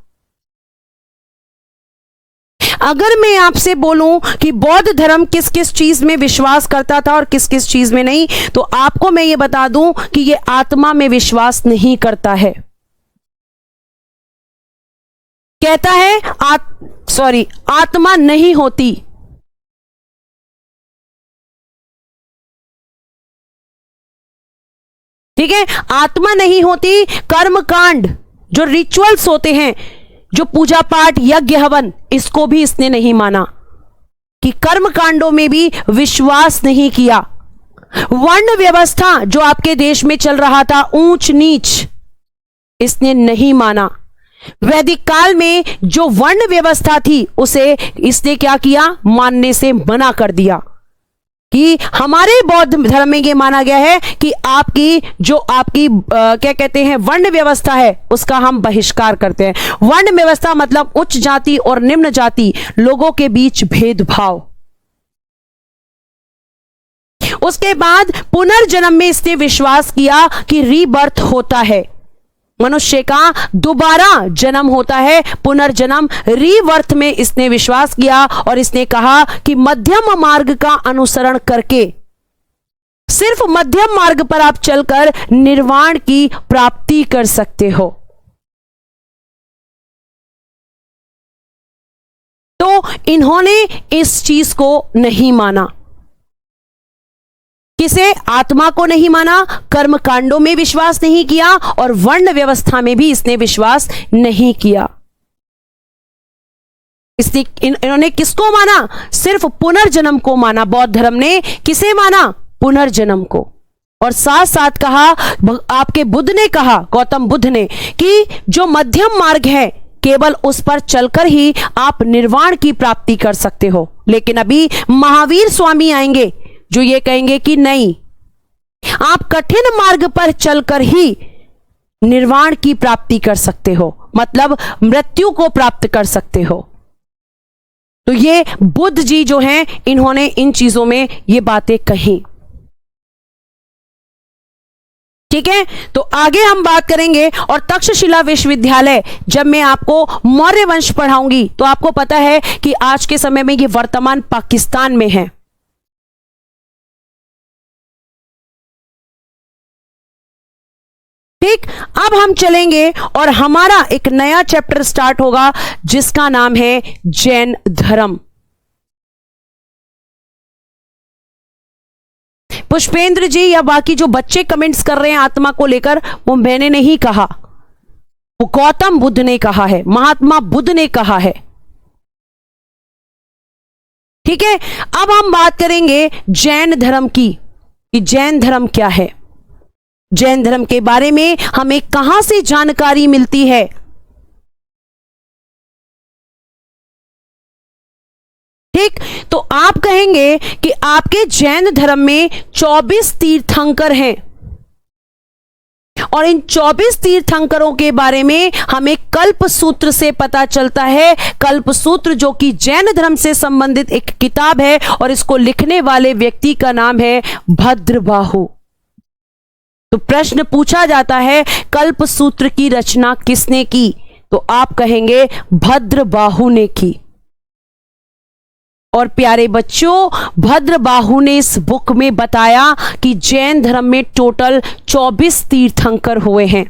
अगर मैं आपसे बोलूं कि बौद्ध धर्म किस किस चीज में विश्वास करता था और किस किस चीज में नहीं, तो आपको मैं ये बता दूं कि ये आत्मा में विश्वास नहीं करता है। कहता है आत्मा नहीं होती। ठीक है, आत्मा नहीं होती। कर्मकांड जो रिचुअल्स होते हैं, जो पूजा पाठ यज्ञ हवन, इसको भी इसने नहीं माना, कि कर्म कांडों में भी विश्वास नहीं किया। वर्ण व्यवस्था जो आपके देश में चल रहा था, ऊंच नीच, इसने नहीं माना। वैदिक काल में जो वर्ण व्यवस्था थी उसे इसने क्या किया, मानने से मना कर दिया। कि हमारे बौद्ध धर्म में यह माना गया है कि आपकी जो आपकी क्या कहते हैं वर्ण व्यवस्था है, उसका हम बहिष्कार करते हैं। वर्ण व्यवस्था मतलब उच्च जाति और निम्न जाति लोगों के बीच भेदभाव। उसके बाद पुनर्जन्म में इसने विश्वास किया कि रीबर्थ होता है, मनुष्य का दोबारा जन्म होता है, पुनर्जन्म, रीबर्थ में इसने विश्वास किया। और इसने कहा कि मध्यम मार्ग का अनुसरण करके, सिर्फ मध्यम मार्ग पर आप चलकर निर्वाण की प्राप्ति कर सकते हो। तो इन्होंने इस चीज को नहीं माना। किसे, आत्मा को नहीं माना, कर्म कांडों में विश्वास नहीं किया और वर्ण व्यवस्था में भी इसने विश्वास नहीं किया। इसने इन्होंने किसको माना, सिर्फ पुनर्जन्म को माना। बौद्ध धर्म ने किसे माना, पुनर्जन्म को। और साथ साथ कहा, आपके बुद्ध ने कहा, गौतम बुद्ध ने, कि जो मध्यम मार्ग है केवल उस पर चलकर ही आप निर्वाण की प्राप्ति कर सकते हो। लेकिन अभी महावीर स्वामी आएंगे जो ये कहेंगे कि नहीं, आप कठिन मार्ग पर चलकर ही निर्वाण की प्राप्ति कर सकते हो, मतलब मृत्यु को प्राप्त कर सकते हो। तो ये बुद्ध जी जो हैं, इन्होंने इन चीजों में ये बातें कही। ठीक है, तो आगे हम बात करेंगे। और तक्षशिला विश्वविद्यालय, जब मैं आपको मौर्य वंश पढ़ाऊंगी तो आपको पता है कि आज के समय में ये वर्तमान पाकिस्तान में है। ठीक, अब हम चलेंगे और हमारा एक नया चैप्टर स्टार्ट होगा जिसका नाम है जैन धर्म। पुष्पेंद्र जी या बाकी जो बच्चे कमेंट्स कर रहे हैं आत्मा को लेकर, वो मैंने नहीं कहा, वो गौतम बुद्ध ने कहा है, महात्मा बुद्ध ने कहा है। ठीक है, अब हम बात करेंगे जैन धर्म की, कि जैन धर्म क्या है, जैन धर्म के बारे में हमें कहां से जानकारी मिलती है। ठीक, तो आप कहेंगे कि आपके जैन धर्म में 24 तीर्थंकर हैं और इन 24 तीर्थंकरों के बारे में हमें कल्प सूत्र से पता चलता है। कल्प सूत्र जो कि जैन धर्म से संबंधित एक किताब है और इसको लिखने वाले व्यक्ति का नाम है भद्रबाहु। तो प्रश्न पूछा जाता है कल्प सूत्र की रचना किसने की, तो आप कहेंगे भद्रबाहु ने की। और प्यारे बच्चों, भद्रबाहु ने इस बुक में बताया कि जैन धर्म में टोटल 24 तीर्थंकर हुए हैं।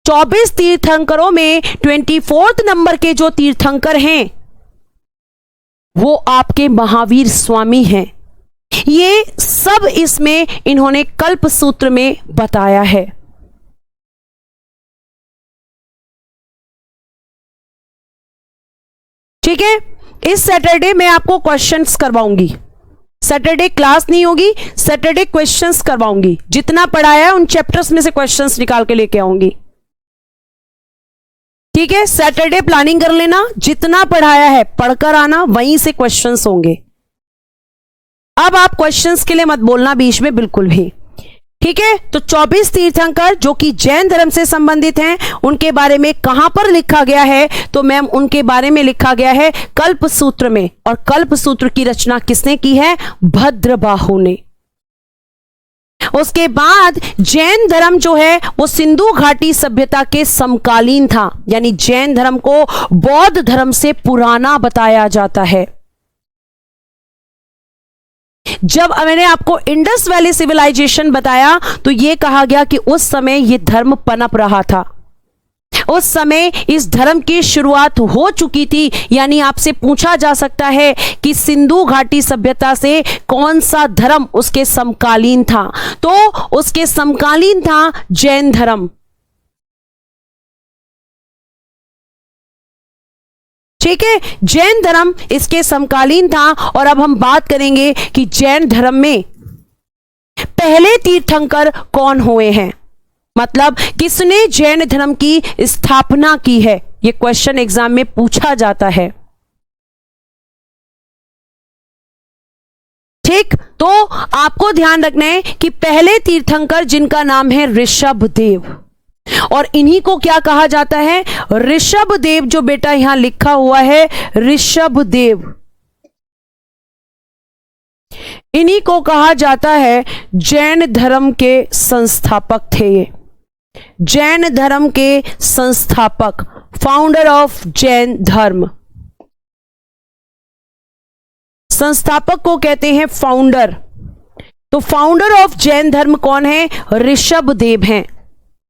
24 तीर्थंकरों में 24th नंबर के जो तीर्थंकर हैं वो आपके महावीर स्वामी हैं। ये सब इसमें इन्होंने कल्प सूत्र में बताया है। ठीक है, इस सैटरडे मैं आपको क्वेश्चंस करवाऊंगी। सैटरडे क्लास नहीं होगी, सैटरडे क्वेश्चंस करवाऊंगी। जितना पढ़ाया है उन चैप्टर्स में से क्वेश्चंस निकाल के लेके आऊंगी। ठीक है, सैटरडे प्लानिंग कर लेना, जितना पढ़ाया है पढ़कर आना, वहीं से क्वेश्चंस होंगे। अब आप क्वेश्चंस के लिए मत बोलना बीच में बिल्कुल भी। ठीक है, तो 24 तीर्थंकर जो कि जैन धर्म से संबंधित हैं, उनके बारे में कहां पर लिखा गया है, तो मैम उनके बारे में लिखा गया है कल्प सूत्र में। और कल्प सूत्र की रचना किसने की है? भद्रबाहु ने। उसके बाद जैन धर्म जो है वो सिंधु घाटी सभ्यता के समकालीन था, यानी जैन धर्म को बौद्ध धर्म से पुराना बताया जाता है। जब मैंने आपको इंडस वैली सिविलाइजेशन बताया तो यह कहा गया कि उस समय यह धर्म पनप रहा था, उस समय इस धर्म की शुरुआत हो चुकी थी। यानी आपसे पूछा जा सकता है कि सिंधु घाटी सभ्यता से कौन सा धर्म उसके समकालीन था, तो उसके समकालीन था जैन धर्म। ठीक है, जैन धर्म इसके समकालीन था। और अब हम बात करेंगे कि जैन धर्म में पहले तीर्थंकर कौन हुए हैं, मतलब किसने जैन धर्म की स्थापना की है। यह क्वेश्चन एग्जाम में पूछा जाता है। ठीक, तो आपको ध्यान रखना है कि पहले तीर्थंकर जिनका नाम है ऋषभदेव, और इन्हीं को क्या कहा जाता है? ऋषभदेव। जो बेटा यहां लिखा हुआ है ऋषभदेव, इन्हीं को कहा जाता है जैन धर्म के संस्थापक थे। ये जैन धर्म के संस्थापक, फाउंडर ऑफ जैन धर्म। संस्थापक को कहते हैं फाउंडर। तो फाउंडर ऑफ जैन धर्म कौन है? ऋषभदेव हैं।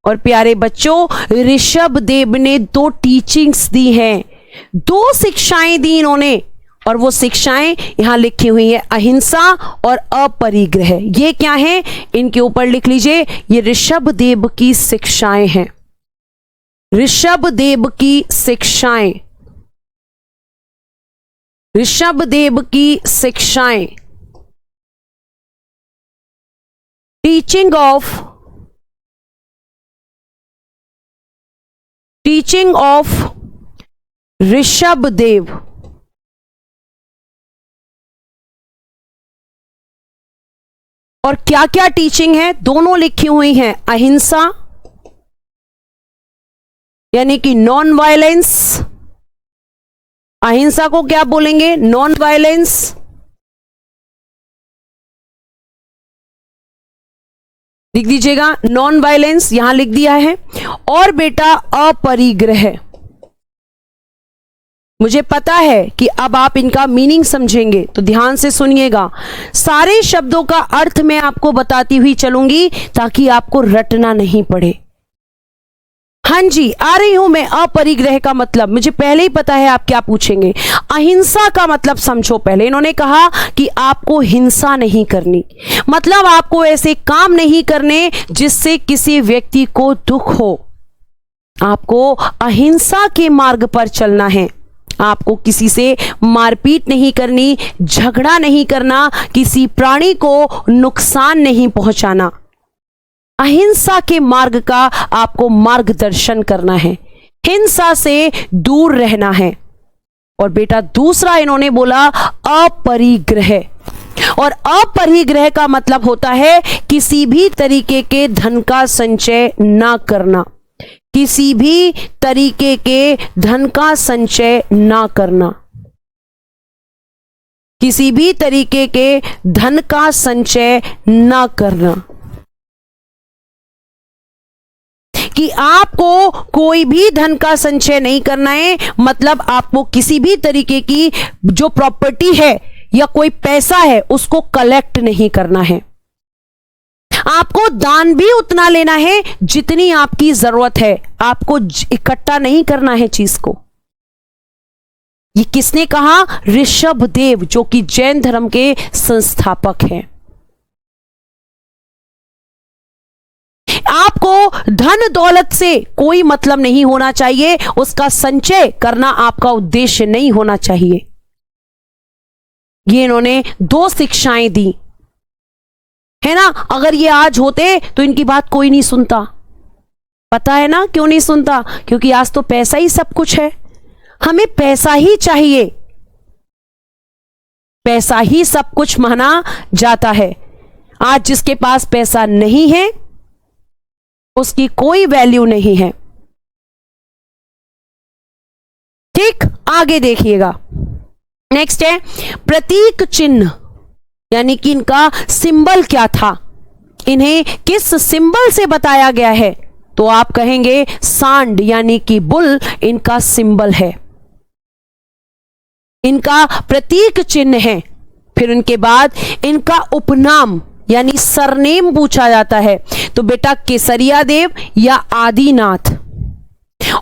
और प्यारे बच्चों, ऋषभदेव ने 2 टीचिंग्स दी हैं, 2 शिक्षाएं दी इन्होंने, और वो शिक्षाएं यहां लिखी हुई है, अहिंसा और अपरिग्रह। ये क्या है? इनके ऊपर लिख लीजिए, ये ऋषभदेव की शिक्षाएं हैं। ऋषभदेव की शिक्षाएं, ऋषभदेव की शिक्षाएं, टीचिंग ऑफ ऋषभदेव। और क्या क्या टीचिंग है? दोनों लिखी हुई हैं, अहिंसा यानी कि नॉन वायलेंस। अहिंसा को क्या बोलेंगे? Non violence. लिख दीजिएगा, नॉन वायलेंस यहां लिख दिया है। और बेटा अपरिग्रह। मुझे पता है कि अब आप इनका मीनिंग समझेंगे, तो ध्यान से सुनिएगा। सारे शब्दों का अर्थ मैं आपको बताती हुई चलूंगी ताकि आपको रटना नहीं पड़े। हाँ जी, आ रही हूं मैं। अपरिग्रह का मतलब मुझे पहले ही पता है आप क्या पूछेंगे। अहिंसा का मतलब समझो पहले। इन्होंने कहा कि आपको हिंसा नहीं करनी, मतलब आपको ऐसे काम नहीं करने जिससे किसी व्यक्ति को दुख हो। आपको अहिंसा के मार्ग पर चलना है। आपको किसी से मारपीट नहीं करनी, झगड़ा नहीं करना, किसी प्राणी को नुकसान नहीं पहुंचाना। अहिंसा के मार्ग का आपको मार्गदर्शन करना है, हिंसा से दूर रहना है। और बेटा दूसरा इन्होंने बोला अपरिग्रह, और अपरिग्रह का मतलब होता है किसी भी तरीके के धन का संचय ना करना, किसी भी तरीके के धन का संचय ना करना, किसी भी तरीके के धन का संचय ना करना, कि आपको कोई भी धन का संचय नहीं करना है। मतलब आपको किसी भी तरीके की जो प्रॉपर्टी है या कोई पैसा है उसको कलेक्ट नहीं करना है। आपको दान भी उतना लेना है जितनी आपकी जरूरत है, आपको इकट्ठा नहीं करना है चीज को। ये किसने कहा? ऋषभदेव, जो कि जैन धर्म के संस्थापक हैं। आपको धन दौलत से कोई मतलब नहीं होना चाहिए, उसका संचय करना आपका उद्देश्य नहीं होना चाहिए। ये इन्होंने 2 शिक्षाएं दी है ना। अगर ये आज होते तो इनकी बात कोई नहीं सुनता। पता है ना क्यों नहीं सुनता? क्योंकि आज तो पैसा ही सब कुछ है, हमें पैसा ही चाहिए, पैसा ही सब कुछ माना जाता है। आज जिसके पास पैसा नहीं है उसकी कोई वैल्यू नहीं है। ठीक, आगे देखिएगा। नेक्स्ट है प्रतीक चिन्ह, यानी कि इनका सिंबल क्या था, इन्हें किस सिंबल से बताया गया है? तो आप कहेंगे सांड यानी कि बुल इनका सिंबल है, इनका प्रतीक चिन्ह है। फिर उनके बाद इनका उपनाम यानी सरनेम पूछा जाता है, तो बेटा केसरिया देव या आदिनाथ।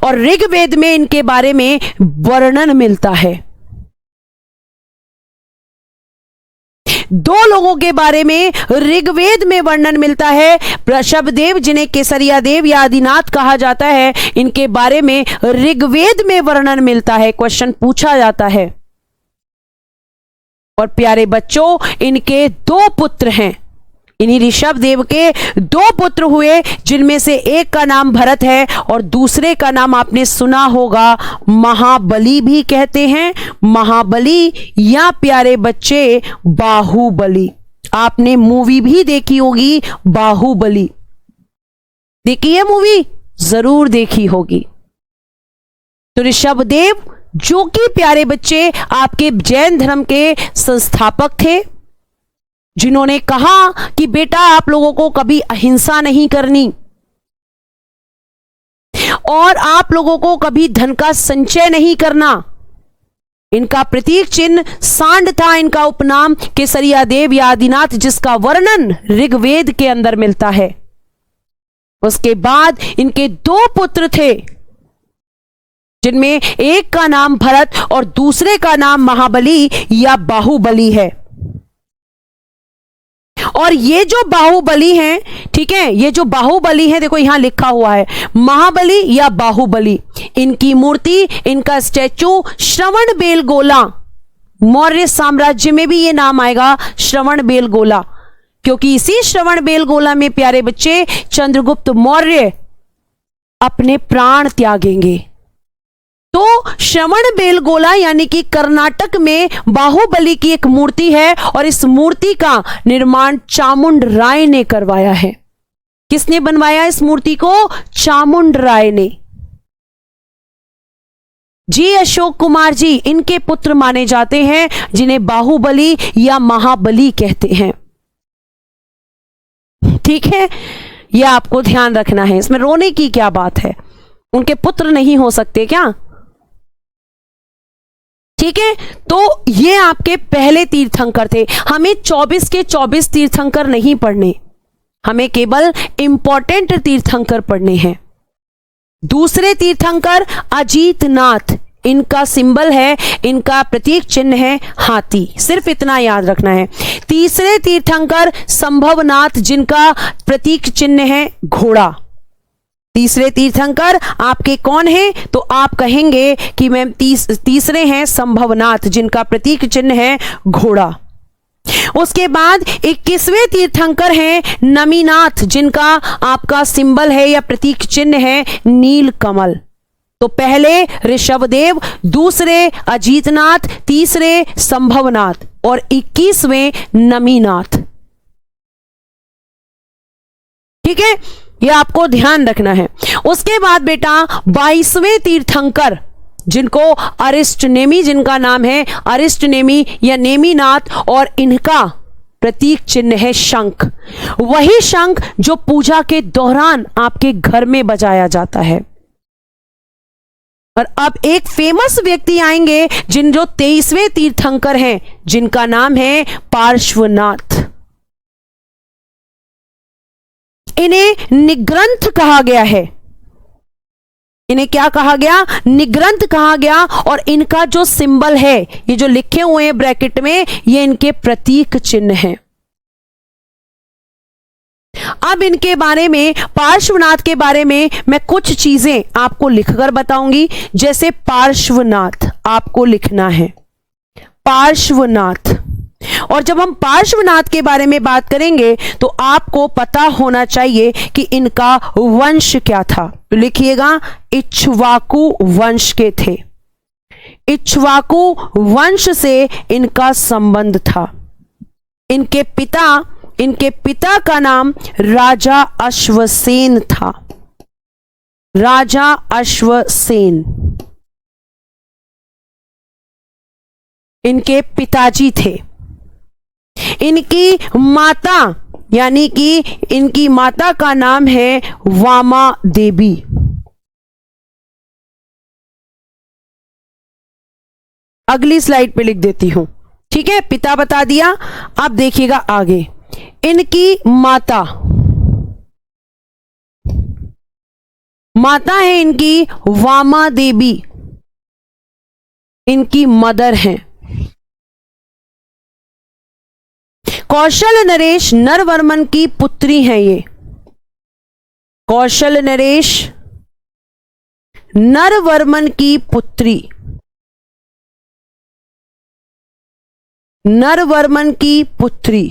और ऋग्वेद में इनके बारे में वर्णन मिलता है। 2 लोगों के बारे में ऋग्वेद में वर्णन मिलता है। ऋषभदेव जिन्हें केसरिया देव या आदिनाथ कहा जाता है, इनके बारे में ऋग्वेद में वर्णन मिलता है, क्वेश्चन पूछा जाता है। और प्यारे बच्चों, इनके 2 पुत्र हैं। इन्हीं ऋषभदेव के 2 पुत्र हुए, जिनमें से एक का नाम भरत है और दूसरे का नाम आपने सुना होगा महाबली भी कहते हैं, महाबली या प्यारे बच्चे बाहुबली। आपने मूवी भी देखी होगी बाहुबली, देखी है मूवी? जरूर देखी होगी। तो ऋषभदेव जो कि प्यारे बच्चे आपके जैन धर्म के संस्थापक थे, जिन्होंने कहा कि बेटा आप लोगों को कभी अहिंसा नहीं करनी और आप लोगों को कभी धन का संचय नहीं करना। इनका प्रतीक चिन्ह सांड था, इनका उपनाम केसरिया देव या आदिनाथ, जिसका वर्णन ऋग्वेद के अंदर मिलता है। उसके बाद इनके 2 पुत्र थे, जिनमें एक का नाम भरत और दूसरे का नाम महाबली या बाहुबली है। और ये जो बाहुबली हैं, ठीक है, ये जो बाहुबली हैं, देखो यहां लिखा हुआ है महाबली या बाहुबली। इनकी मूर्ति, इनका स्टैचू श्रवणबेलगोला, मौर्य साम्राज्य में भी ये नाम आएगा श्रवणबेलगोला, क्योंकि इसी श्रवणबेलगोला में प्यारे बच्चे चंद्रगुप्त मौर्य अपने प्राण त्यागेंगे। तो श्रवणबेलगोला यानी कि कर्नाटक में बाहुबली की एक मूर्ति है, और इस मूर्ति का निर्माण चामुंड राय ने करवाया है। किसने बनवाया इस मूर्ति को? चामुंड राय ने। जी अशोक कुमार जी इनके पुत्र माने जाते हैं, जिन्हें बाहुबली या महाबली कहते हैं। ठीक है, यह आपको ध्यान रखना है, इसमें रोने की क्या बात है? उनके पुत्र नहीं हो सकते क्या? ठीक है, तो ये आपके पहले तीर्थंकर थे। हमें 24 के 24 तीर्थंकर नहीं पढ़ने, हमें केवल इंपॉर्टेंट तीर्थंकर पढ़ने हैं। दूसरे तीर्थंकर अजीतनाथ, इनका सिंबल है, इनका प्रतीक चिन्ह है हाथी, सिर्फ इतना याद रखना है। तीसरे तीर्थंकर संभवनाथ, जिनका प्रतीक चिन्ह है घोड़ा। तीसरे तीर्थंकर आपके कौन हैं? तो आप कहेंगे कि मैम तीसरे हैं संभवनाथ, जिनका प्रतीक चिन्ह है घोड़ा। उसके बाद 21वें तीर्थंकर हैं नमीनाथ, जिनका आपका सिंबल है या प्रतीक चिन्ह है नील कमल। तो पहले ऋषभदेव, दूसरे अजीतनाथ, तीसरे संभवनाथ और 21वें नमीनाथ। ठीक है, ये आपको ध्यान रखना है। उसके बाद बेटा 22वें तीर्थंकर जिनको अरिष्टनेमी, जिनका नाम है अरिष्टनेमी या नेमीनाथ, और इनका प्रतीक चिन्ह है शंख। वही शंख जो पूजा के दौरान आपके घर में बजाया जाता है। और अब एक फेमस व्यक्ति आएंगे जिन जो 23वें तीर्थंकर हैं, जिनका नाम है पार्श्वनाथ। इन्हें निग्रंथ कहा गया है। इन्हें क्या कहा गया? निग्रंथ कहा गया। और इनका जो सिंबल है, ये जो लिखे हुए हैं ब्रैकेट में, ये इनके प्रतीक चिन्ह हैं। अब इनके बारे में, पार्श्वनाथ के बारे में मैं कुछ चीजें आपको लिखकर बताऊंगी। जैसे पार्श्वनाथ आपको लिखना है, पार्श्वनाथ। और जब हम पार्श्वनाथ के बारे में बात करेंगे तो आपको पता होना चाहिए कि इनका वंश क्या था। तो लिखिएगा, इक्ष्वाकु वंश के थे। इक्ष्वाकु वंश से इनका संबंध था। इनके पिता का नाम राजा अश्वसेन था। राजा अश्वसेन इनके पिताजी थे। इनकी माता, यानी कि इनकी माता का नाम है वामा देवी। अगली स्लाइड पे लिख देती हूं। ठीक है, पिता बता दिया। अब देखिएगा आगे, इनकी माता है इनकी वामा देवी, इनकी मदर हैं। कौशल नरेश नरवर्मन की पुत्री हैं ये। कौशल नरेश नरवर्मन की पुत्री, नरवर्मन की पुत्री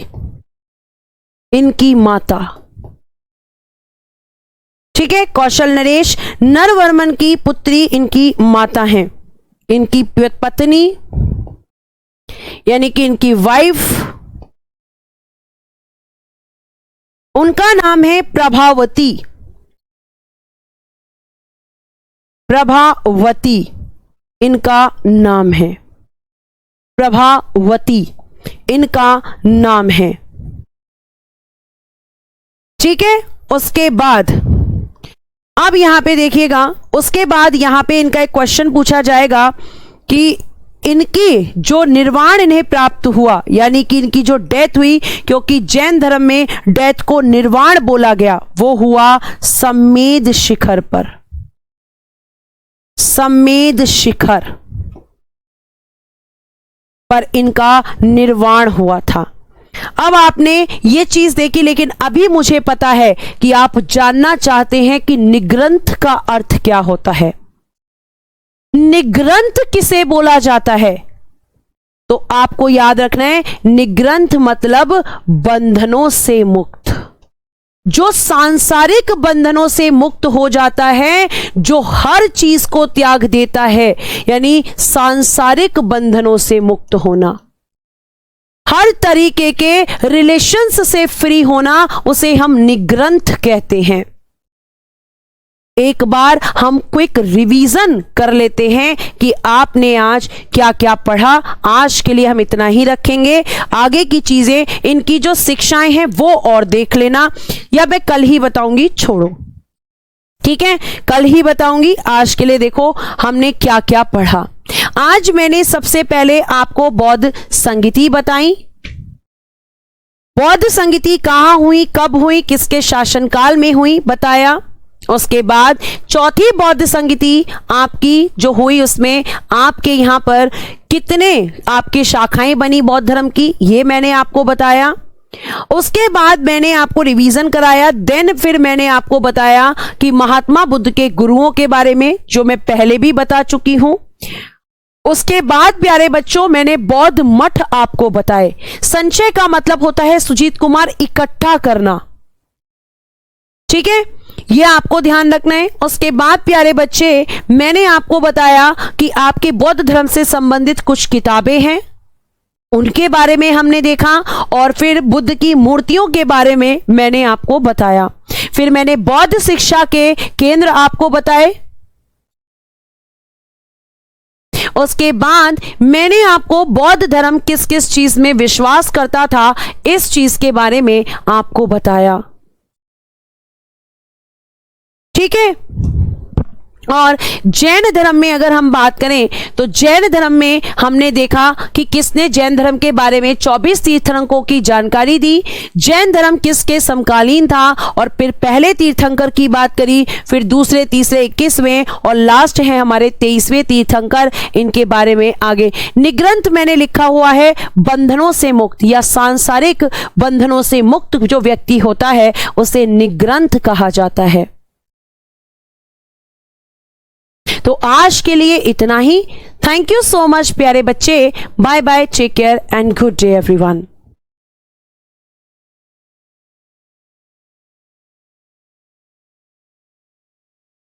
इनकी माता। ठीक है, कौशल नरेश नरवर्मन की पुत्री इनकी माता हैं। इनकी पत्नी यानी कि इनकी वाइफ, उनका नाम है प्रभावती। प्रभावती इनका नाम है। प्रभावती इनका नाम है। ठीक है, उसके बाद अब यहां पे देखिएगा, उसके बाद यहां पे इनका एक क्वेश्चन पूछा जाएगा कि इनकी जो निर्वाण इन्हें प्राप्त हुआ, यानी कि इनकी जो डेथ हुई, क्योंकि जैन धर्म में डेथ को निर्वाण बोला गया, वो हुआ सम्मेद शिखर पर। सम्मेद शिखर पर इनका निर्वाण हुआ था। अब आपने ये चीज देखी, लेकिन अभी मुझे पता है कि आप जानना चाहते हैं कि निग्रंथ का अर्थ क्या होता है। निग्रंथ किसे बोला जाता है? तो आपको याद रखना है, निग्रंथ मतलब बंधनों से मुक्त। जो सांसारिक बंधनों से मुक्त हो जाता है, जो हर चीज को त्याग देता है, यानी सांसारिक बंधनों से मुक्त होना, हर तरीके के रिलेशंस से फ्री होना, उसे हम निग्रंथ कहते हैं। एक बार हम क्विक रिवीजन कर लेते हैं कि आपने आज क्या क्या पढ़ा। आज के लिए हम इतना ही रखेंगे। आगे की चीजें, इनकी जो शिक्षाएं हैं वो और देख लेना, या मैं कल ही बताऊंगी, छोड़ो। ठीक है, कल ही बताऊंगी। आज के लिए देखो हमने क्या क्या पढ़ा। आज मैंने सबसे पहले आपको बौद्ध संगीति बताई। बौद्ध संगीति कहां हुई, कब हुई, किसके शासनकाल में हुई, बताया। उसके बाद चौथी बौद्ध संगीति आपकी जो हुई, उसमें आपके यहां पर कितने आपकी शाखाएं बनी बौद्ध धर्म की, ये मैंने आपको बताया। उसके बाद मैंने आपको रिवीजन कराया। देन फिर मैंने आपको बताया कि महात्मा बुद्ध के गुरुओं के बारे में, जो मैं पहले भी बता चुकी हूं। उसके बाद प्यारे बच्चों मैंने बौद्ध मठ आपको बताए। संचय का मतलब होता है सुजीत कुमार, इकट्ठा करना। ठीक है, ये आपको ध्यान रखना है। उसके बाद प्यारे बच्चे, मैंने आपको बताया कि आपके बौद्ध धर्म से संबंधित कुछ किताबें हैं, उनके बारे में हमने देखा, और फिर बुद्ध की मूर्तियों के बारे में मैंने आपको बताया। फिर मैंने बौद्ध शिक्षा के केंद्र आपको बताए। उसके बाद मैंने आपको बौद्ध धर्म किस किस चीज में विश्वास करता था, इस चीज के बारे में आपको बताया। ठीक है, और जैन धर्म में अगर हम बात करें तो जैन धर्म में हमने देखा कि किसने जैन धर्म के बारे में 24 तीर्थंकरों की जानकारी दी, जैन धर्म किसके समकालीन था, और फिर पहले तीर्थंकर की बात करी, फिर दूसरे, तीसरे, 21वें, और लास्ट है हमारे 23वें तीर्थंकर, इनके बारे में आगे। निग्रंथ मैंने लिखा हुआ है बंधनों से मुक्त या सांसारिक बंधनों से मुक्त जो व्यक्ति होता है उसे निग्रंथ कहा जाता है। तो आज के लिए इतना ही। थैंक यू सो मच प्यारे बच्चे। Bye bye, take care and good day everyone.